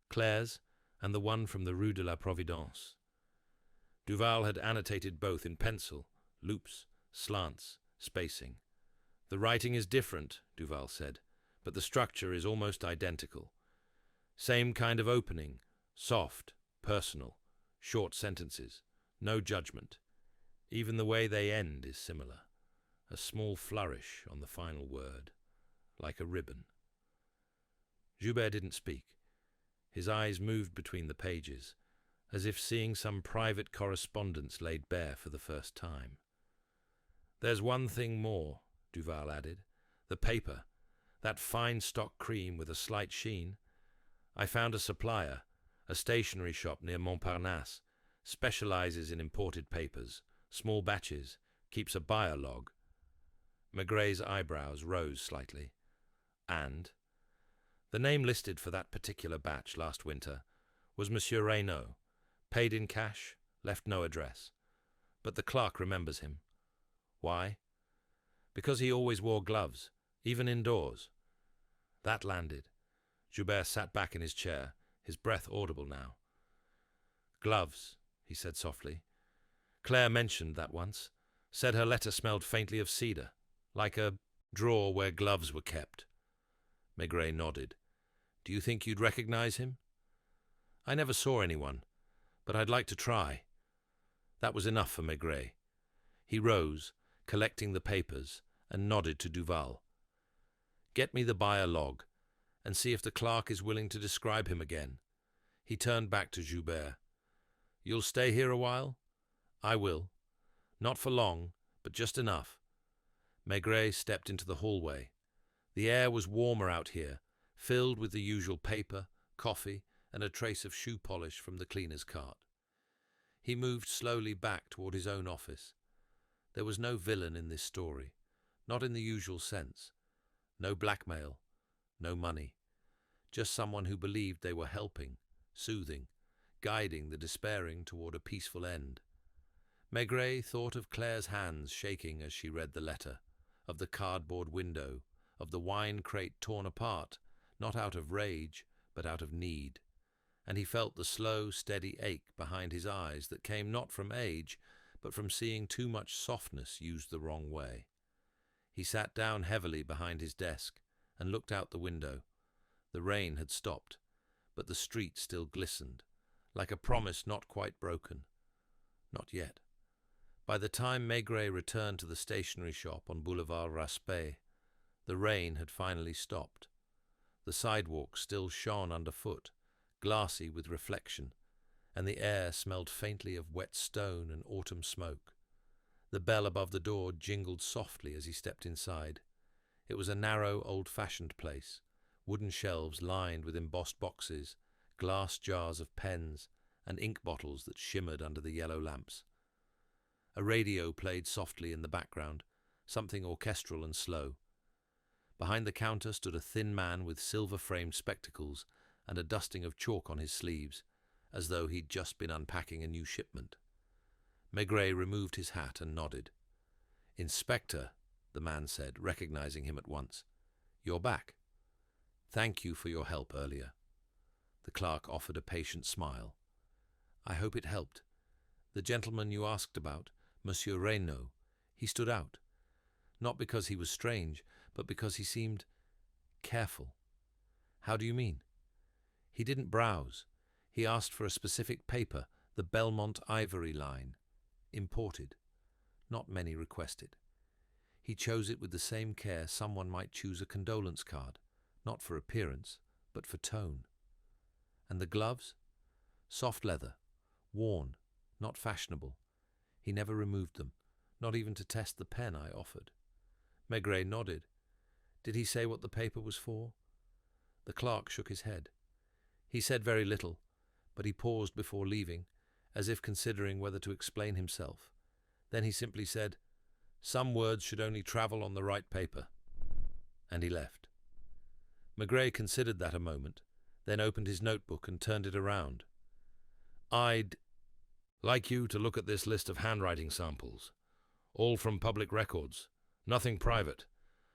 Claire's and the one from the Rue de la Providence. Duval had annotated both in pencil, loops, slants, spacing. The writing is different, Duval said, but the structure is almost identical. Same kind of opening, soft, personal, short sentences, no judgment. Even the way they end is similar. A small flourish on the final word, like a ribbon. Joubert didn't speak. His eyes moved between the pages, as if seeing some private correspondence laid bare for the first time. There's one thing more, Duval added. The paper, that fine stock cream with a slight sheen. I found a supplier, a stationery shop near Montparnasse, specializes in imported papers, small batches, keeps a buyer log. Maigret's eyebrows rose slightly. And the name listed for that particular batch last winter was Monsieur Reynaud, paid in cash, left no address. But the clerk remembers him. Why? Because he always wore gloves, even indoors. That landed. Joubert sat back in his chair, his breath audible now. Gloves, he said softly. Claire mentioned that once, said her letter smelled faintly of cedar, like a drawer where gloves were kept. Maigret nodded. Do you think you'd recognize him? I never saw anyone, but I'd like to try. That was enough for Maigret. He rose, collecting the papers, and nodded to Duval. Get me the buyer log, and see if the clerk is willing to describe him again. He turned back to Joubert. You'll stay here a while? I will. Not for long, but just enough. Maigret stepped into the hallway. The air was warmer out here, filled with the usual paper, coffee, and a trace of shoe polish from the cleaner's cart. He moved slowly back toward his own office. There was no villain in this story, not in the usual sense. No blackmail, no money. Just someone who believed they were helping, soothing, guiding the despairing toward a peaceful end. Maigret thought of Claire's hands shaking as she read the letter, of the cardboard window, of the wine crate torn apart, not out of rage, but out of need. And he felt the slow, steady ache behind his eyes that came not from age, but from seeing too much softness used the wrong way. He sat down heavily behind his desk and looked out the window. The rain had stopped, but the street still glistened, like a promise not quite broken. Not yet. By the time Maigret returned to the stationery shop on Boulevard Raspail, the rain had finally stopped. The sidewalk still shone underfoot, glassy with reflection, and the air smelled faintly of wet stone and autumn smoke. The bell above the door jingled softly as he stepped inside. It was a narrow, old-fashioned place, wooden shelves lined with embossed boxes, glass jars of pens, and ink bottles that shimmered under the yellow lamps. A radio played softly in the background, something orchestral and slow. Behind the counter stood a thin man with silver-framed spectacles and a dusting of chalk on his sleeves, as though he'd just been unpacking a new shipment. Maigret removed his hat and nodded. "Inspector," the man said, recognizing him at once. "You're back. Thank you for your help earlier." The clerk offered a patient smile. "I hope it helped. The gentleman you asked about, Monsieur Reynaud, he stood out. Not because he was strange, but because he seemed careful." "How do you mean?" "He didn't browse. He asked for a specific paper, the Belmont Ivory line. Imported. Not many requested. He chose it with the same care someone might choose a condolence card, not for appearance, but for tone. And the gloves? Soft leather, worn, not fashionable. He never removed them, not even to test the pen I offered. Maigret nodded. Did he say what the paper was for? The clerk shook his head. He said very little, but he paused before leaving, as if considering whether to explain himself. Then he simply said, "Some words should only travel on the right paper." And he left. Maigret considered that a moment, then opened his notebook and turned it around. "I'd like you to look at this list of handwriting samples. All from public records. Nothing private.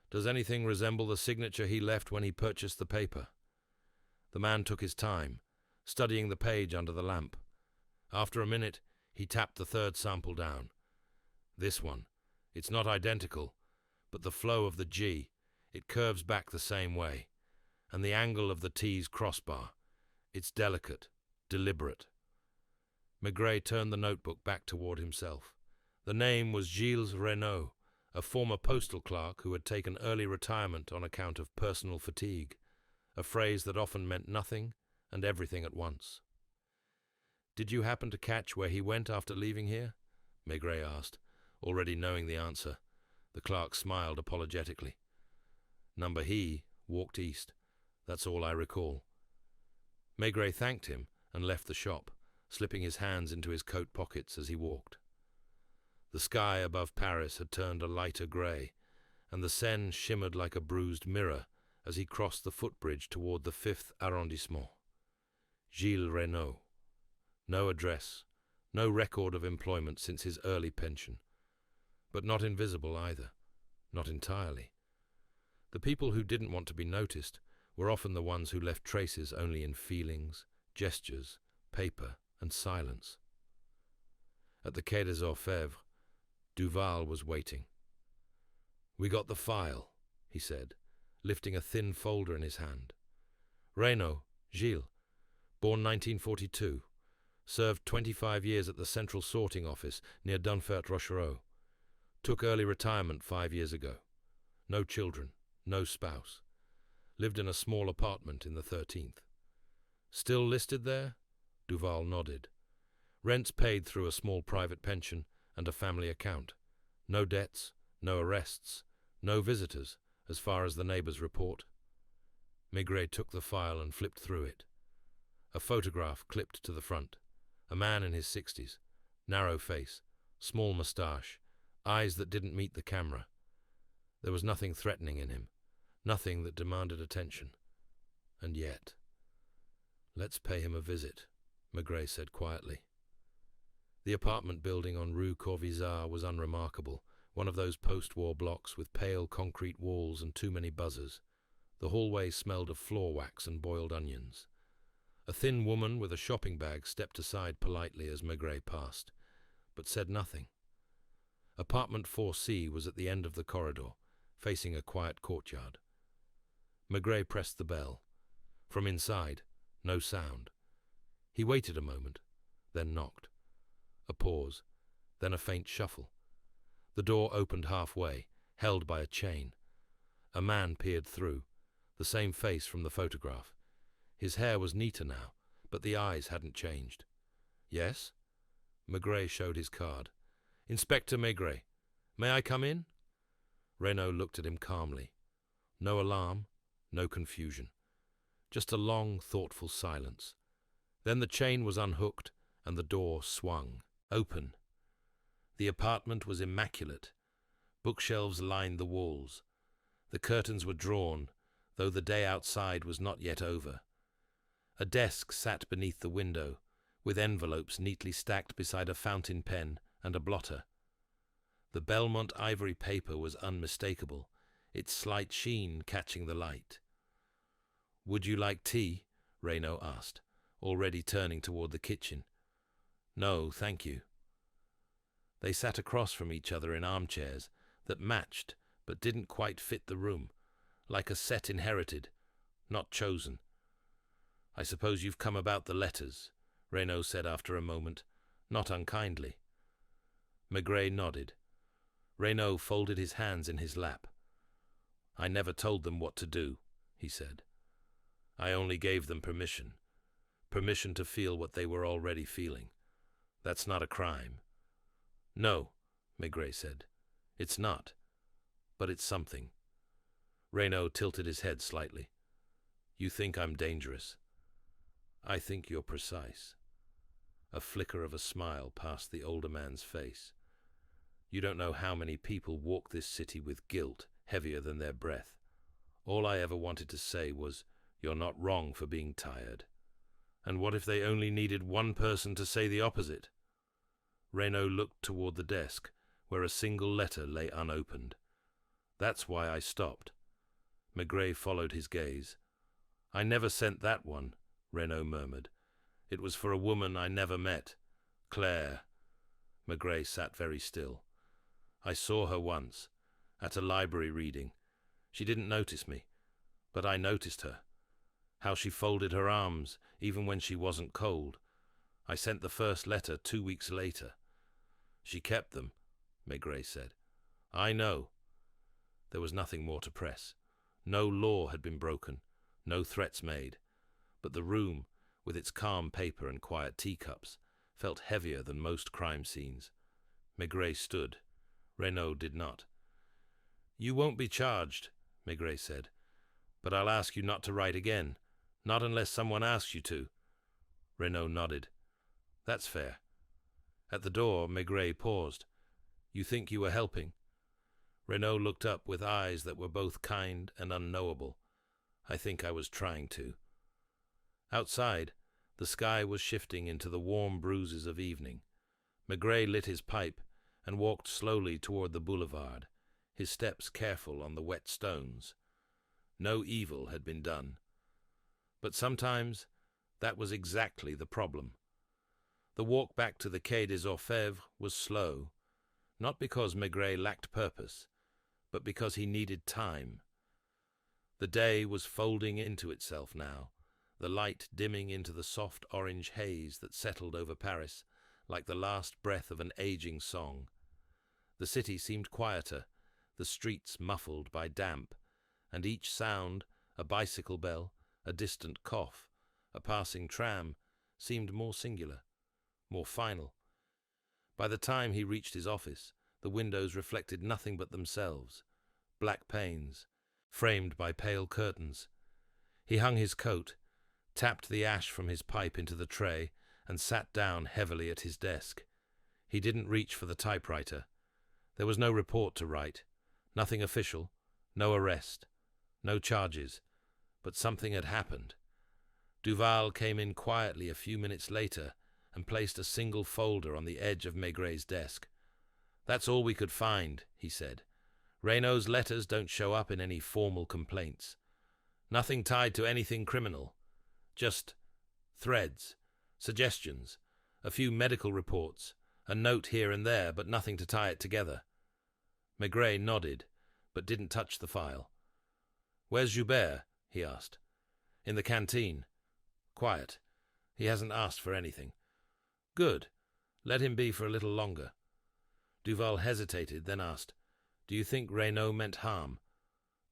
Does anything resemble the signature he left when he purchased the paper?" The man took his time, studying the page under the lamp. After a minute, he tapped the third sample down. "This one. It's not identical, but the flow of the G, it curves back the same way. And the angle of the T's crossbar. It's delicate, deliberate." Maigret turned the notebook back toward himself. The name was Gilles Renaud, a former postal clerk who had taken early retirement on account of personal fatigue, a phrase that often meant nothing and everything at once. "Did you happen to catch where he went after leaving here?" Maigret asked, already knowing the answer. The clerk smiled apologetically. "Number he walked east. That's all I recall." Maigret thanked him and left the shop, slipping his hands into his coat pockets as he walked. The sky above Paris had turned a lighter grey, and the Seine shimmered like a bruised mirror as he crossed the footbridge toward the 5th arrondissement. Gilles Renaud. No address, no record of employment since his early pension. But not invisible either, not entirely. The people who didn't want to be noticed were often the ones who left traces only in feelings, gestures, paper, and silence. At the Quai des Orfèvres, Duval was waiting. "We got the file," he said, lifting a thin folder in his hand. "Renaud, Gilles, born 1942, served 25 years at the Central Sorting Office near Dunfert-Rochereau. Took early retirement 5 years ago. No children, no spouse. Lived in a small apartment in the 13th. Still listed there?" Duval nodded. "Rents paid through a small private pension and a family account. No debts, no arrests, no visitors, as far as the neighbors report." Maigret took the file and flipped through it. A photograph clipped to the front. A man in his 60s, narrow face, small moustache, eyes that didn't meet the camera. There was nothing threatening in him, nothing that demanded attention. And yet... "Let's pay him a visit," Maigret said quietly. The apartment building on Rue Corvisart was unremarkable, one of those post-war blocks with pale concrete walls and too many buzzers. The hallway smelled of floor wax and boiled onions. A thin woman with a shopping bag stepped aside politely as Maigret passed, but said nothing. Apartment 4C was at the end of the corridor, facing a quiet courtyard. Maigret pressed the bell. From inside, no sound. He waited a moment, then knocked. A pause, then a faint shuffle. The door opened halfway, held by a chain. A man peered through, the same face from the photograph. His hair was neater now, but the eyes hadn't changed. "Yes?" Maigret showed his card. "Inspector Maigret. May I come in?" Renaud looked at him calmly. No alarm, no confusion. Just a long, thoughtful silence. Then the chain was unhooked, and the door swung, open. The apartment was immaculate. Bookshelves lined the walls. The curtains were drawn, though the day outside was not yet over. A desk sat beneath the window, with envelopes neatly stacked beside a fountain pen and a blotter. The Belmont ivory paper was unmistakable, its slight sheen catching the light. "Would you like tea?" Renaud asked, already turning toward the kitchen. "No, thank you." They sat across from each other in armchairs that matched but didn't quite fit the room, like a set inherited, not chosen. "I suppose you've come about the letters," Renaud said after a moment, not unkindly. Maigret nodded. Renaud folded his hands in his lap. "I never told them what to do," he said. "I only gave them permission. Permission to feel what they were already feeling. That's not a crime." "No," Maigret said. "It's not. But it's something." Renaud tilted his head slightly. "You think I'm dangerous. I think you're precise." A flicker of a smile passed the older man's face. "You don't know how many people walk this city with guilt heavier than their breath. All I ever wanted to say was, you're not wrong for being tired. And what if they only needed one person to say the opposite?" Renaud looked toward the desk, where a single letter lay unopened. "That's why I stopped." Maigret followed his gaze. "I never sent that one," Renaud murmured. "It was for a woman I never met. Claire." Maigret sat very still. "I saw her once, at a library reading. She didn't notice me, but I noticed her. How she folded her arms, even when she wasn't cold. I sent the first letter 2 weeks later." "She kept them," Maigret said. "I know." There was nothing more to press. No law had been broken, no threats made. But the room, with its calm paper and quiet teacups, felt heavier than most crime scenes. Maigret stood. Renaud did not. "You won't be charged," Maigret said. "But I'll ask you not to write again, not unless someone asks you to." Renaud nodded. "That's fair." At the door, Maigret paused. "You think you were helping?" Renaud looked up with eyes that were both kind and unknowable. "I think I was trying to." Outside, the sky was shifting into the warm bruises of evening. Maigret lit his pipe and walked slowly toward the boulevard, his steps careful on the wet stones. No evil had been done. But sometimes that was exactly the problem. The walk back to the Quai des Orfèvres was slow, not because Maigret lacked purpose, but because he needed time. The day was folding into itself now, the light dimming into the soft orange haze that settled over Paris like the last breath of an aging song. The city seemed quieter, the streets muffled by damp, and each sound, a bicycle bell, a distant cough, a passing tram, seemed more singular, more final. By the time he reached his office, the windows reflected nothing but themselves, black panes, framed by pale curtains. He hung his coat, tapped the ash from his pipe into the tray, and sat down heavily at his desk. He didn't reach for the typewriter. There was no report to write, nothing official, no arrest, no charges, but something had happened. Duval came in quietly a few minutes later and placed a single folder on the edge of Maigret's desk. "That's all we could find," he said. "Renaud's letters don't show up in any formal complaints. Nothing tied to anything criminal. Just threads, suggestions, a few medical reports, a note here and there, but nothing to tie it together." Maigret nodded, but didn't touch the file. "Where's Joubert?" he asked. "In the canteen. Quiet. He hasn't asked for anything." "Good. Let him be for a little longer." Duval hesitated, then asked, "Do you think Renaud meant harm?"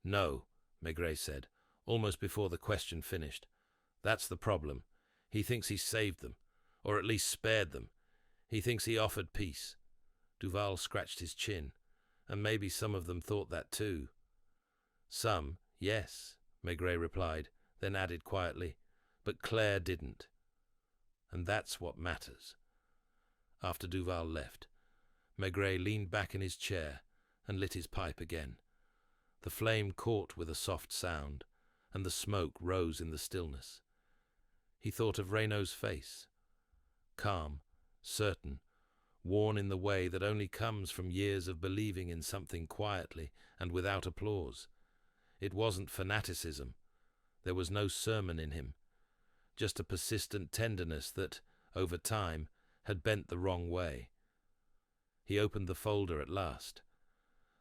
"No," Maigret said, almost before the question finished. "That's the problem. He thinks he saved them, or at least spared them. He thinks he offered peace." Duval scratched his chin, and maybe some of them thought that too. "Some, yes," Maigret replied, then added quietly, "but Claire didn't. And that's what matters." After Duval left, Maigret leaned back in his chair and lit his pipe again. The flame caught with a soft sound, and the smoke rose in the stillness. He thought of Renaud's face, calm, certain, worn in the way that only comes from years of believing in something quietly and without applause. It wasn't fanaticism. There was no sermon in him, just a persistent tenderness that, over time, had bent the wrong way. He opened the folder at last.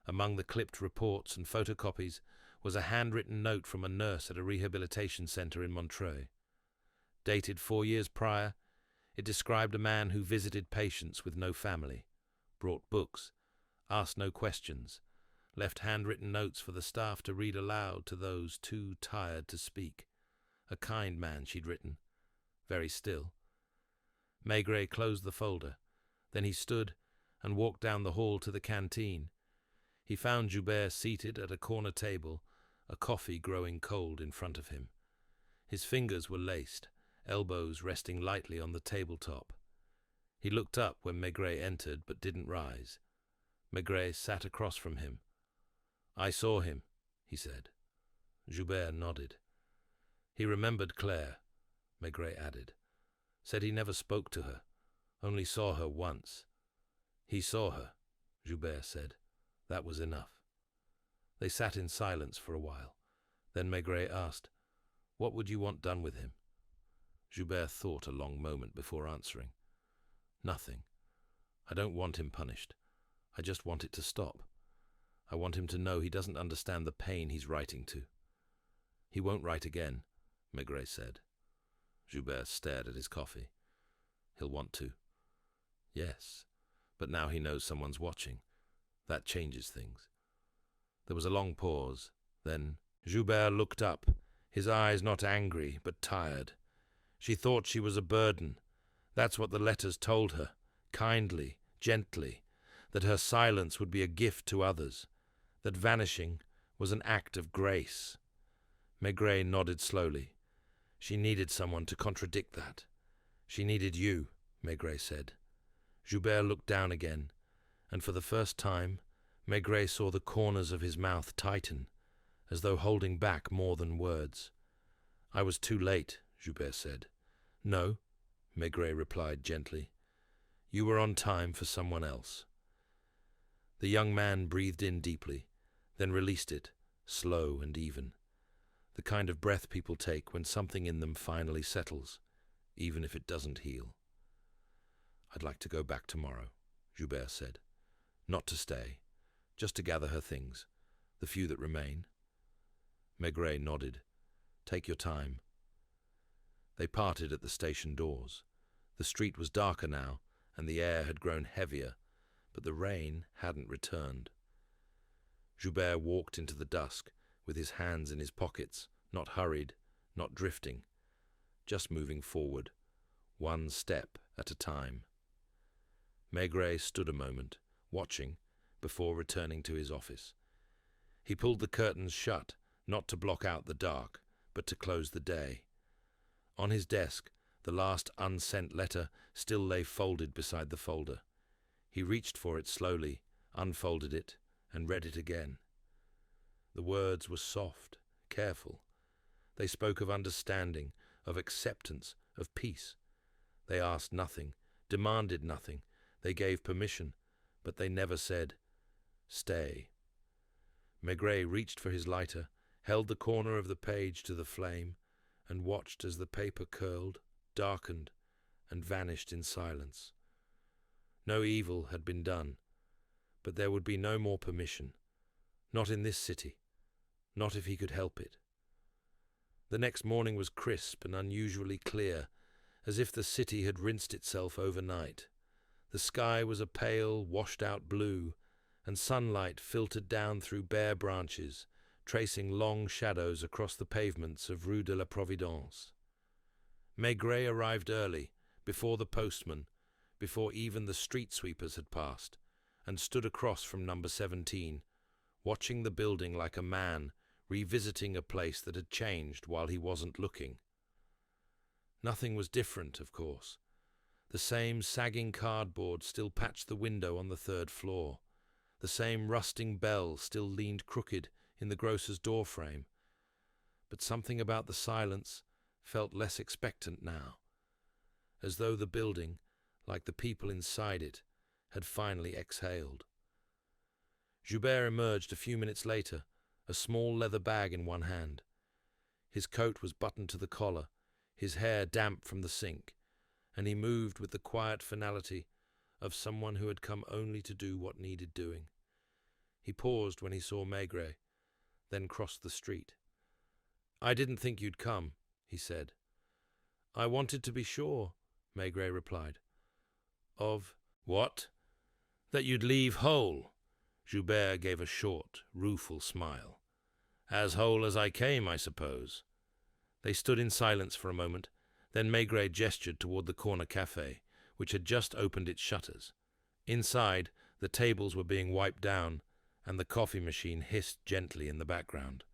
Among the clipped reports and photocopies was a handwritten note from a nurse at a rehabilitation center in Montreuil. Dated 4 years prior, it described a man who visited patients with no family, brought books, asked no questions, left handwritten notes for the staff to read aloud to those too tired to speak. A kind man, she'd written, very still. Maigret closed the folder. Then he stood and walked down the hall to the canteen. He found Joubert seated at a corner table, a coffee growing cold in front of him. His fingers were laced, elbows resting lightly on the tabletop. He looked up when Maigret entered, but didn't rise. Maigret sat across from him. "I saw him," he said. Joubert nodded. "He remembered Claire," Maigret added. "Said he never spoke to her, only saw her once." "He saw her," Joubert said. "That was enough." They sat in silence for a while. Then Maigret asked, "What would you want done with him?" Joubert thought a long moment before answering. "Nothing. I don't want him punished. I just want it to stop. I want him to know he doesn't understand the pain he's writing to." "He won't write again," Maigret said. Joubert stared at his coffee. "He'll want to." "Yes, but now he knows someone's watching. That changes things." There was a long pause. Then Joubert looked up, his eyes not angry, but tired. She thought she was a burden. That's what the letters told her, kindly, gently, that her silence would be a gift to others, that vanishing was an act of grace. Maigret nodded slowly. She needed someone to contradict that. "She needed you," Maigret said. Joubert looked down again, and for the first time Maigret saw the corners of his mouth tighten, as though holding back more than words. "I was too late," Joubert said. "No," Maigret replied gently. "You were on time for someone else." The young man breathed in deeply, then released it, slow and even. The kind of breath people take when something in them finally settles, even if it doesn't heal. "I'd like to go back tomorrow," Joubert said. "Not to stay, just to gather her things, the few that remain." Maigret nodded. "Take your time." They parted at the station doors. The street was darker now, and the air had grown heavier, but the rain hadn't returned. Joubert walked into the dusk, with his hands in his pockets, not hurried, not drifting, just moving forward, one step at a time. Maigret stood a moment, watching, before returning to his office. He pulled the curtains shut, not to block out the dark, but to close the day. On his desk, the last unsent letter still lay folded beside the folder. He reached for it slowly, unfolded it, and read it again. The words were soft, careful. They spoke of understanding, of acceptance, of peace. They asked nothing, demanded nothing. They gave permission, but they never said, "Stay." Maigret reached for his lighter, held the corner of the page to the flame, and watched as the paper curled, darkened, and vanished in silence. No evil had been done, but there would be no more permission. Not in this city. Not if he could help it. The next morning was crisp and unusually clear, as if the city had rinsed itself overnight. The sky was a pale, washed-out blue, and sunlight filtered down through bare branches, tracing long shadows across the pavements of Rue de la Providence. Maigret arrived early, before the postman, before even the street sweepers had passed, and stood across from number 17, watching the building like a man revisiting a place that had changed while he wasn't looking. Nothing was different, of course. The same sagging cardboard still patched the window on the third floor. The same rusting bell still leaned crooked in the grocer's doorframe. But something about the silence felt less expectant now, as though the building, like the people inside it, had finally exhaled. Joubert emerged a few minutes later, a small leather bag in one hand. His coat was buttoned to the collar, his hair damp from the sink, and he moved with the quiet finality of someone who had come only to do what needed doing. He paused when he saw Maigret, then crossed the street. "I didn't think you'd come," he said. "I wanted to be sure," Maigret replied. "Of what?" "That you'd leave whole." Joubert gave a short, rueful smile. "As whole as I came, I suppose." They stood in silence for a moment, then Maigret gestured toward the corner cafe, which had just opened its shutters. Inside, the tables were being wiped down, and the coffee machine hissed gently in the background.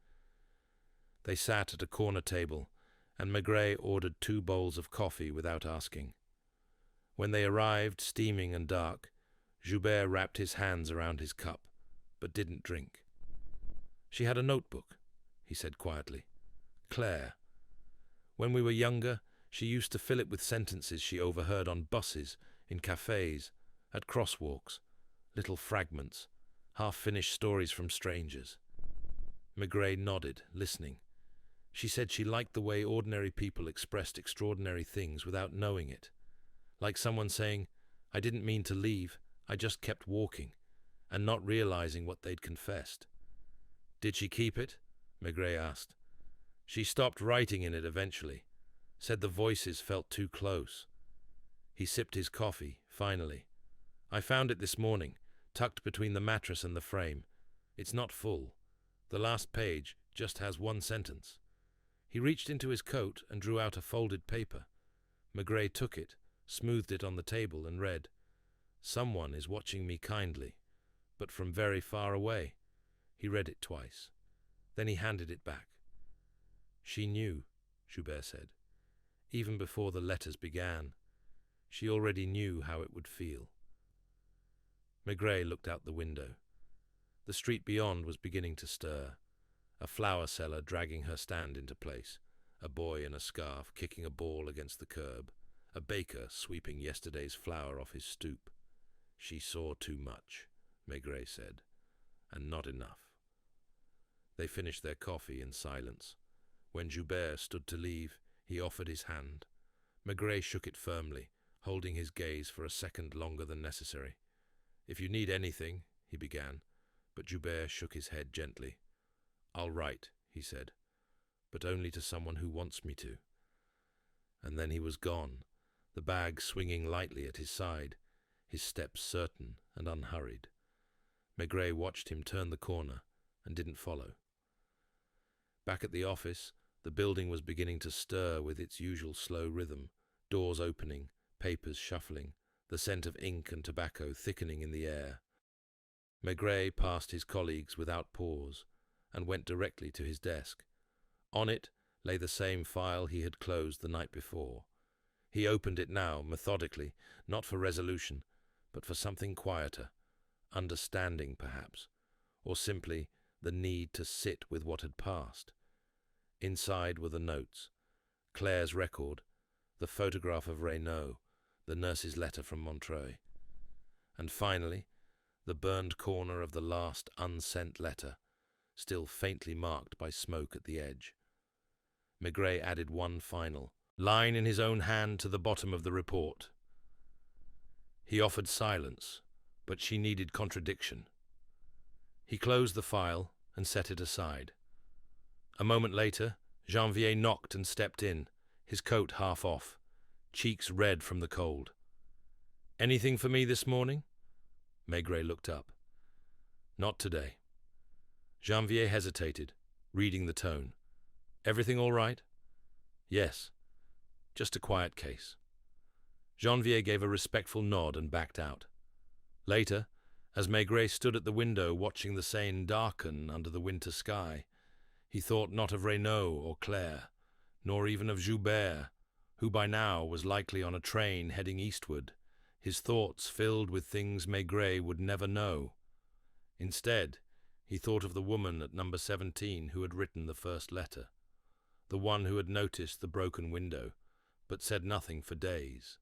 They sat at a corner table, and Maigret ordered 2 bowls of coffee without asking. When they arrived, steaming and dark, Joubert wrapped his hands around his cup, but didn't drink. "She had a notebook," he said quietly. "Claire. When we were younger, she used to fill it with sentences she overheard on buses, in cafes, at crosswalks, little fragments, half-finished stories from strangers." Maigret nodded, listening. "She said she liked the way ordinary people expressed extraordinary things without knowing it. Like someone saying, 'I didn't mean to leave, I just kept walking,' and not realizing what they'd confessed." "Did she keep it?" Maigret asked. "She stopped writing in it eventually. Said the voices felt too close." He sipped his coffee, finally. "I found it this morning, tucked between the mattress and the frame. It's not full. The last page just has 1 sentence." He reached into his coat and drew out a folded paper. Maigret took it, smoothed it on the table, and read, "Someone is watching me kindly, but from very far away." He read it twice. Then he handed it back. "She knew," Joubert said. "Even before the letters began. She already knew how it would feel." Maigret looked out the window. The street beyond was beginning to stir. A flower seller dragging her stand into place, a boy in a scarf kicking a ball against the curb, a baker sweeping yesterday's flour off his stoop. "She saw too much," Maigret said, "and not enough." They finished their coffee in silence. When Joubert stood to leave, he offered his hand. Maigret shook it firmly, holding his gaze for a second longer than necessary. "If you need anything," he began, but Joubert shook his head gently. "I'll write," he said, "but only to someone who wants me to." And then he was gone, the bag swinging lightly at his side, his steps certain and unhurried. Maigret watched him turn the corner and didn't follow. Back at the office, the building was beginning to stir with its usual slow rhythm, doors opening, papers shuffling, the scent of ink and tobacco thickening in the air. Maigret passed his colleagues without pause and went directly to his desk. On it lay the same file he had closed the night before. He opened it now, methodically, not for resolution, but for something quieter, understanding perhaps, or simply the need to sit with what had passed. Inside were the notes, Claire's record, the photograph of Renaud, the nurse's letter from Montreuil, and finally, the burned corner of the last unsent letter, still faintly marked by smoke at the edge. Maigret added one final line in his own hand to the bottom of the report. He offered silence, but she needed contradiction. He closed the file and set it aside. A moment later, Janvier knocked and stepped in, his coat half off, cheeks red from the cold. "Anything for me this morning?" Maigret looked up. "Not today." Janvier hesitated, reading the tone. "Everything all right?" "Yes. Just a quiet case." Janvier gave a respectful nod and backed out. Later, as Maigret stood at the window watching the Seine darken under the winter sky, he thought not of Renaud or Claire, nor even of Joubert, who by now was likely on a train heading eastward, his thoughts filled with things Maigret would never know. Instead, he thought of the woman at number 17 who had written the first letter, the one who had noticed the broken window, but said nothing for days,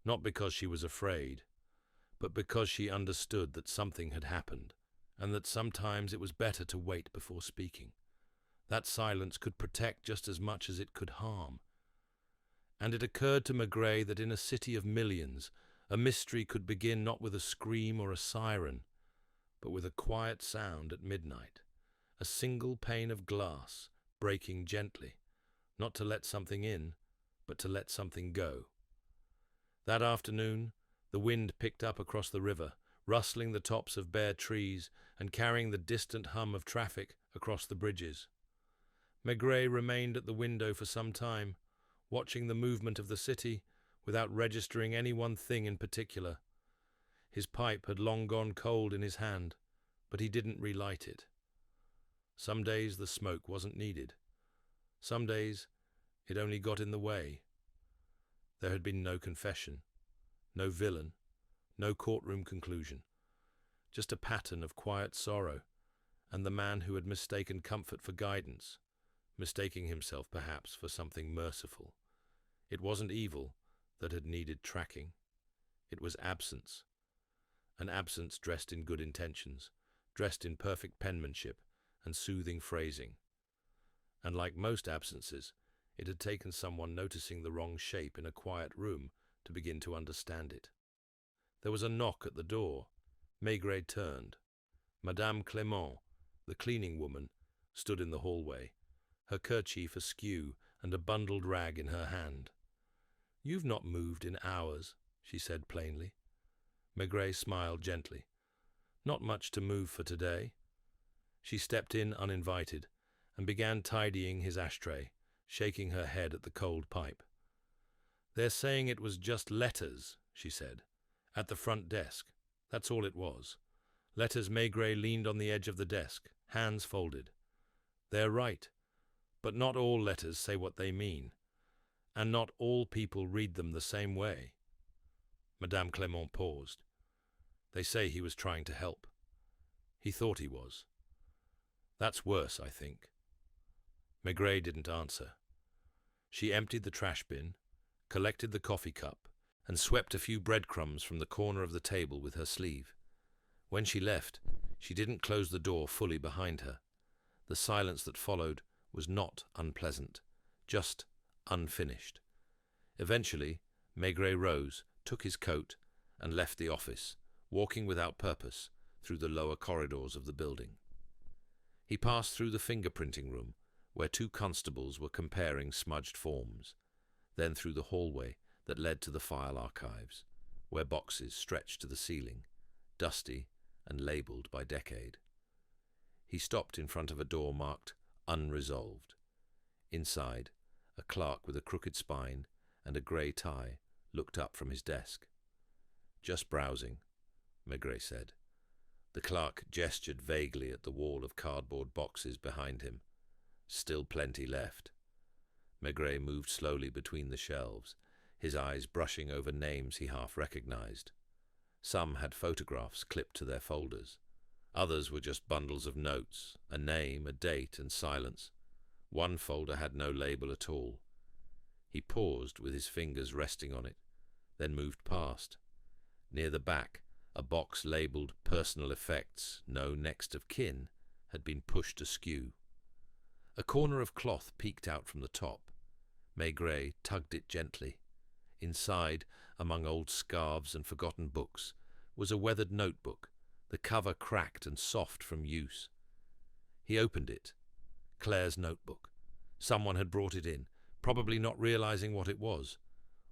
not because she was afraid, but because she understood that something had happened, and that sometimes it was better to wait before speaking. That silence could protect just as much as it could harm. And it occurred to Maigret that in a city of millions, a mystery could begin not with a scream or a siren, but with a quiet sound at midnight, a single pane of glass breaking gently, not to let something in, but to let something go. That afternoon, the wind picked up across the river, rustling the tops of bare trees and carrying the distant hum of traffic across the bridges. Maigret remained at the window for some time, watching the movement of the city without registering any one thing in particular. His pipe had long gone cold in his hand, but he didn't relight it. Some days the smoke wasn't needed. Some days it only got in the way. There had been no confession, no villain, no courtroom conclusion, just a pattern of quiet sorrow, and the man who had mistaken comfort for guidance, mistaking himself perhaps for something merciful. It wasn't evil that had needed tracking. It was absence. An absence dressed in good intentions, dressed in perfect penmanship and soothing phrasing. And like most absences, it had taken someone noticing the wrong shape in a quiet room to begin to understand it. There was a knock at the door. Maigret turned. Madame Clement, the cleaning woman, stood in the hallway, her kerchief askew and a bundled rag in her hand. "You've not moved in hours," she said plainly. Maigret smiled gently. "Not much to move for today." She stepped in uninvited and began tidying his ashtray, shaking her head at the cold pipe. "They're saying it was just letters," she said, "at the front desk. That's all it was. Letters." Maigret leaned on the edge of the desk, hands folded. "They're right, but not all letters say what they mean, and not all people read them the same way." Madame Clement paused. "They say he was trying to help. He thought he was. That's worse, I think." Maigret didn't answer. She emptied the trash bin, collected the coffee cup, and swept a few breadcrumbs from the corner of the table with her sleeve. When she left, she didn't close the door fully behind her. The silence that followed was not unpleasant, just unfinished. Eventually, Maigret rose, took his coat, and left the office, walking without purpose through the lower corridors of the building. He passed through the fingerprinting room, where two constables were comparing smudged forms, then through the hallway that led to the file archives, where boxes stretched to the ceiling, dusty and labelled by decade. He stopped in front of a door marked Unresolved. Inside, a clerk with a crooked spine and a grey tie looked up from his desk. "Just browsing," Maigret said. The clerk gestured vaguely at the wall of cardboard boxes behind him. "Still plenty left." Maigret moved slowly between the shelves, his eyes brushing over names he half recognized. Some had photographs clipped to their folders. Others were just bundles of notes, a name, a date, and silence. One folder had no label at all. He paused with his fingers resting on it, then moved past. Near the back, a box labelled Personal Effects, No Next of Kin, had been pushed askew. A corner of cloth peeked out from the top. Maigret tugged it gently. Inside, among old scarves and forgotten books, was a weathered notebook, the cover cracked and soft from use. He opened it. Claire's notebook. Someone had brought it in, probably not realizing what it was,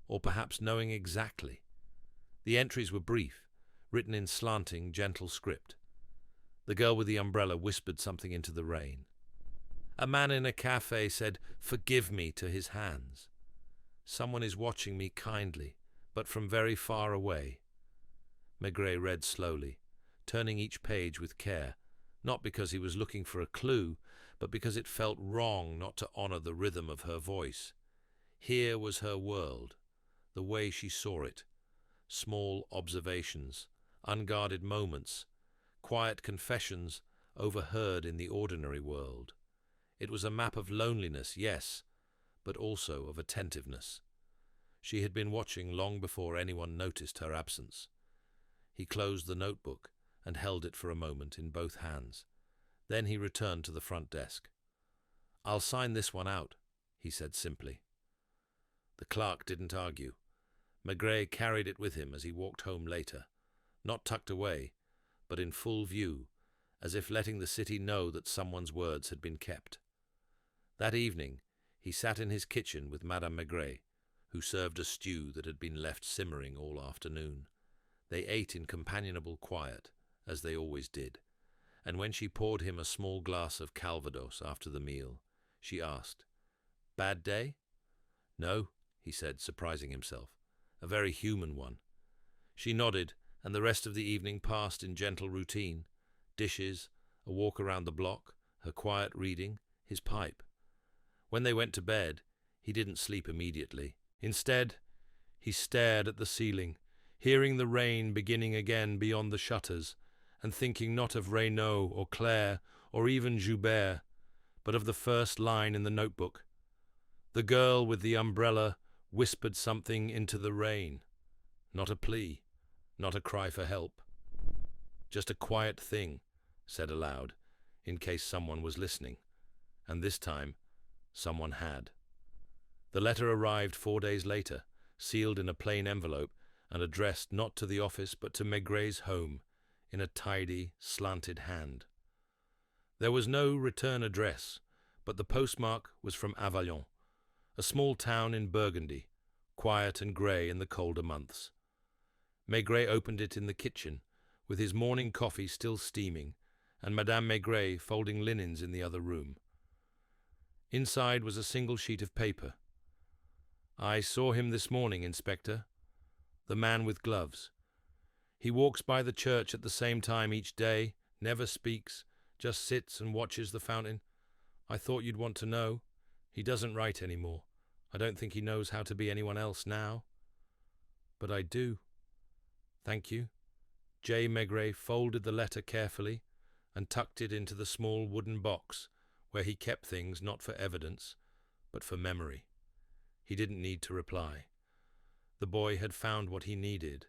or perhaps knowing exactly. The entries were brief, written in slanting, gentle script. The girl with the umbrella whispered something into the rain. A man in a cafe said, "Forgive me," to his hands. Someone is watching me kindly, but from very far away. Maigret read slowly, turning each page with care, not because he was looking for a clue, but because it felt wrong not to honor the rhythm of her voice. Here was her world, the way she saw it. Small observations, unguarded moments, quiet confessions overheard in the ordinary world. It was a map of loneliness, yes, but also of attentiveness. She had been watching long before anyone noticed her absence. He closed the notebook and held it for a moment in both hands. Then he returned to the front desk. "I'll sign this one out," he said simply. The clerk didn't argue. Maigret carried it with him as he walked home later, not tucked away, but in full view, as if letting the city know that someone's words had been kept. That evening, he sat in his kitchen with Madame Maigret, who served a stew that had been left simmering all afternoon. They ate in companionable quiet, as they always did, and when she poured him a small glass of Calvados after the meal, she asked, "Bad day?" "No," he said, surprising himself. "A very human one." She nodded, and the rest of the evening passed in gentle routine. Dishes, a walk around the block, her quiet reading, his pipe. When they went to bed, he didn't sleep immediately. Instead, he stared at the ceiling, hearing the rain beginning again beyond the shutters, and thinking not of Renaud or Claire or even Joubert, but of the first line in the notebook. The girl with the umbrella whispered something into the rain. Not a plea, not a cry for help. Just a quiet thing, said aloud, in case someone was listening. And this time, someone had. The letter arrived 4 days later, sealed in a plain envelope and addressed not to the office but to Maigret's home, in a tidy, slanted hand. There was no return address, but the postmark was from Avallon, a small town in Burgundy, quiet and grey in the colder months. Maigret opened it in the kitchen, with his morning coffee still steaming, and Madame Maigret folding linens in the other room. Inside was a single sheet of paper. "I saw him this morning, Inspector. The man with gloves. He walks by the church at the same time each day, never speaks, just sits and watches the fountain. I thought you'd want to know. He doesn't write anymore. I don't think he knows how to be anyone else now." "But I do." "Thank you." J. Maigret folded the letter carefully and tucked it into the small wooden box where he kept things not for evidence, but for memory. He didn't need to reply. The boy had found what he needed,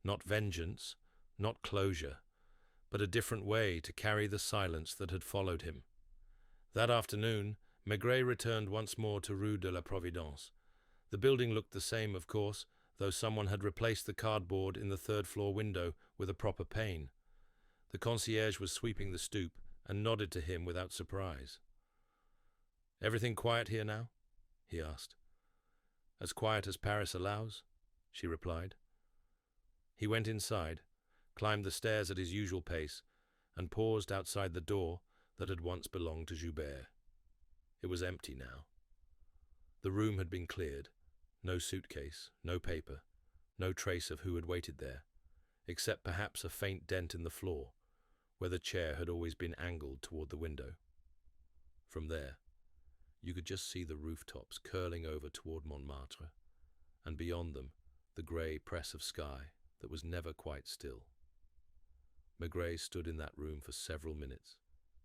not vengeance, not closure, but a different way to carry the silence that had followed him. That afternoon, Maigret returned once more to Rue de la Providence. The building looked the same, of course, though someone had replaced the cardboard in the third-floor window with a proper pane. The concierge was sweeping the stoop and nodded to him without surprise. "Everything quiet here now?" he asked. "As quiet as Paris allows," she replied. He went inside, climbed the stairs at his usual pace, and paused outside the door that had once belonged to Joubert. It was empty now. The room had been cleared. No suitcase, no paper, no trace of who had waited there, except perhaps a faint dent in the floor, where the chair had always been angled toward the window. From there, you could just see the rooftops curling over toward Montmartre, and beyond them, the grey press of sky that was never quite still. Maigret stood in that room for several minutes,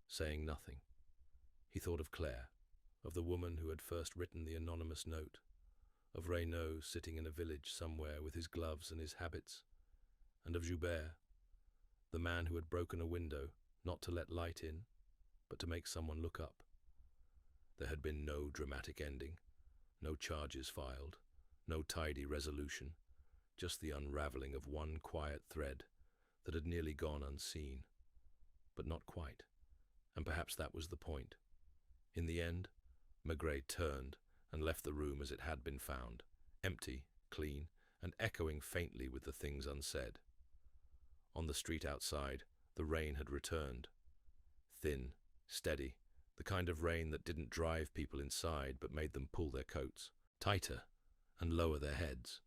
saying nothing. He thought of Claire, of the woman who had first written the anonymous note, of Renaud sitting in a village somewhere with his gloves and his habits, and of Joubert, the man who had broken a window not to let light in, but to make someone look up. There had been no dramatic ending, no charges filed, no tidy resolution, just the unraveling of one quiet thread that had nearly gone unseen. But not quite, and perhaps that was the point. In the end, Maigret turned and left the room as it had been found, empty, clean, and echoing faintly with the things unsaid. On the street outside, the rain had returned. Thin, steady, the kind of rain that didn't drive people inside but made them pull their coats tighter and lower their heads.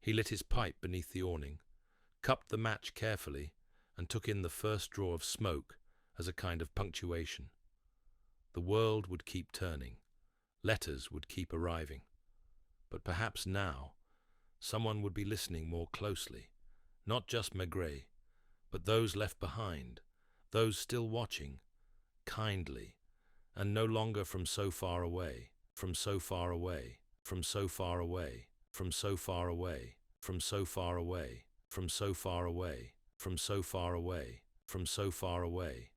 He lit his pipe beneath the awning, cupped the match carefully, and took in the first draw of smoke as a kind of punctuation. The world would keep turning. Letters would keep arriving. But perhaps now, someone would be listening more closely, not just Maigret, but those left behind, those still watching, kindly, and no longer from so far away, from so far away, from so far away, from so far away, from so far away, from so far away, from so far away, from so far away.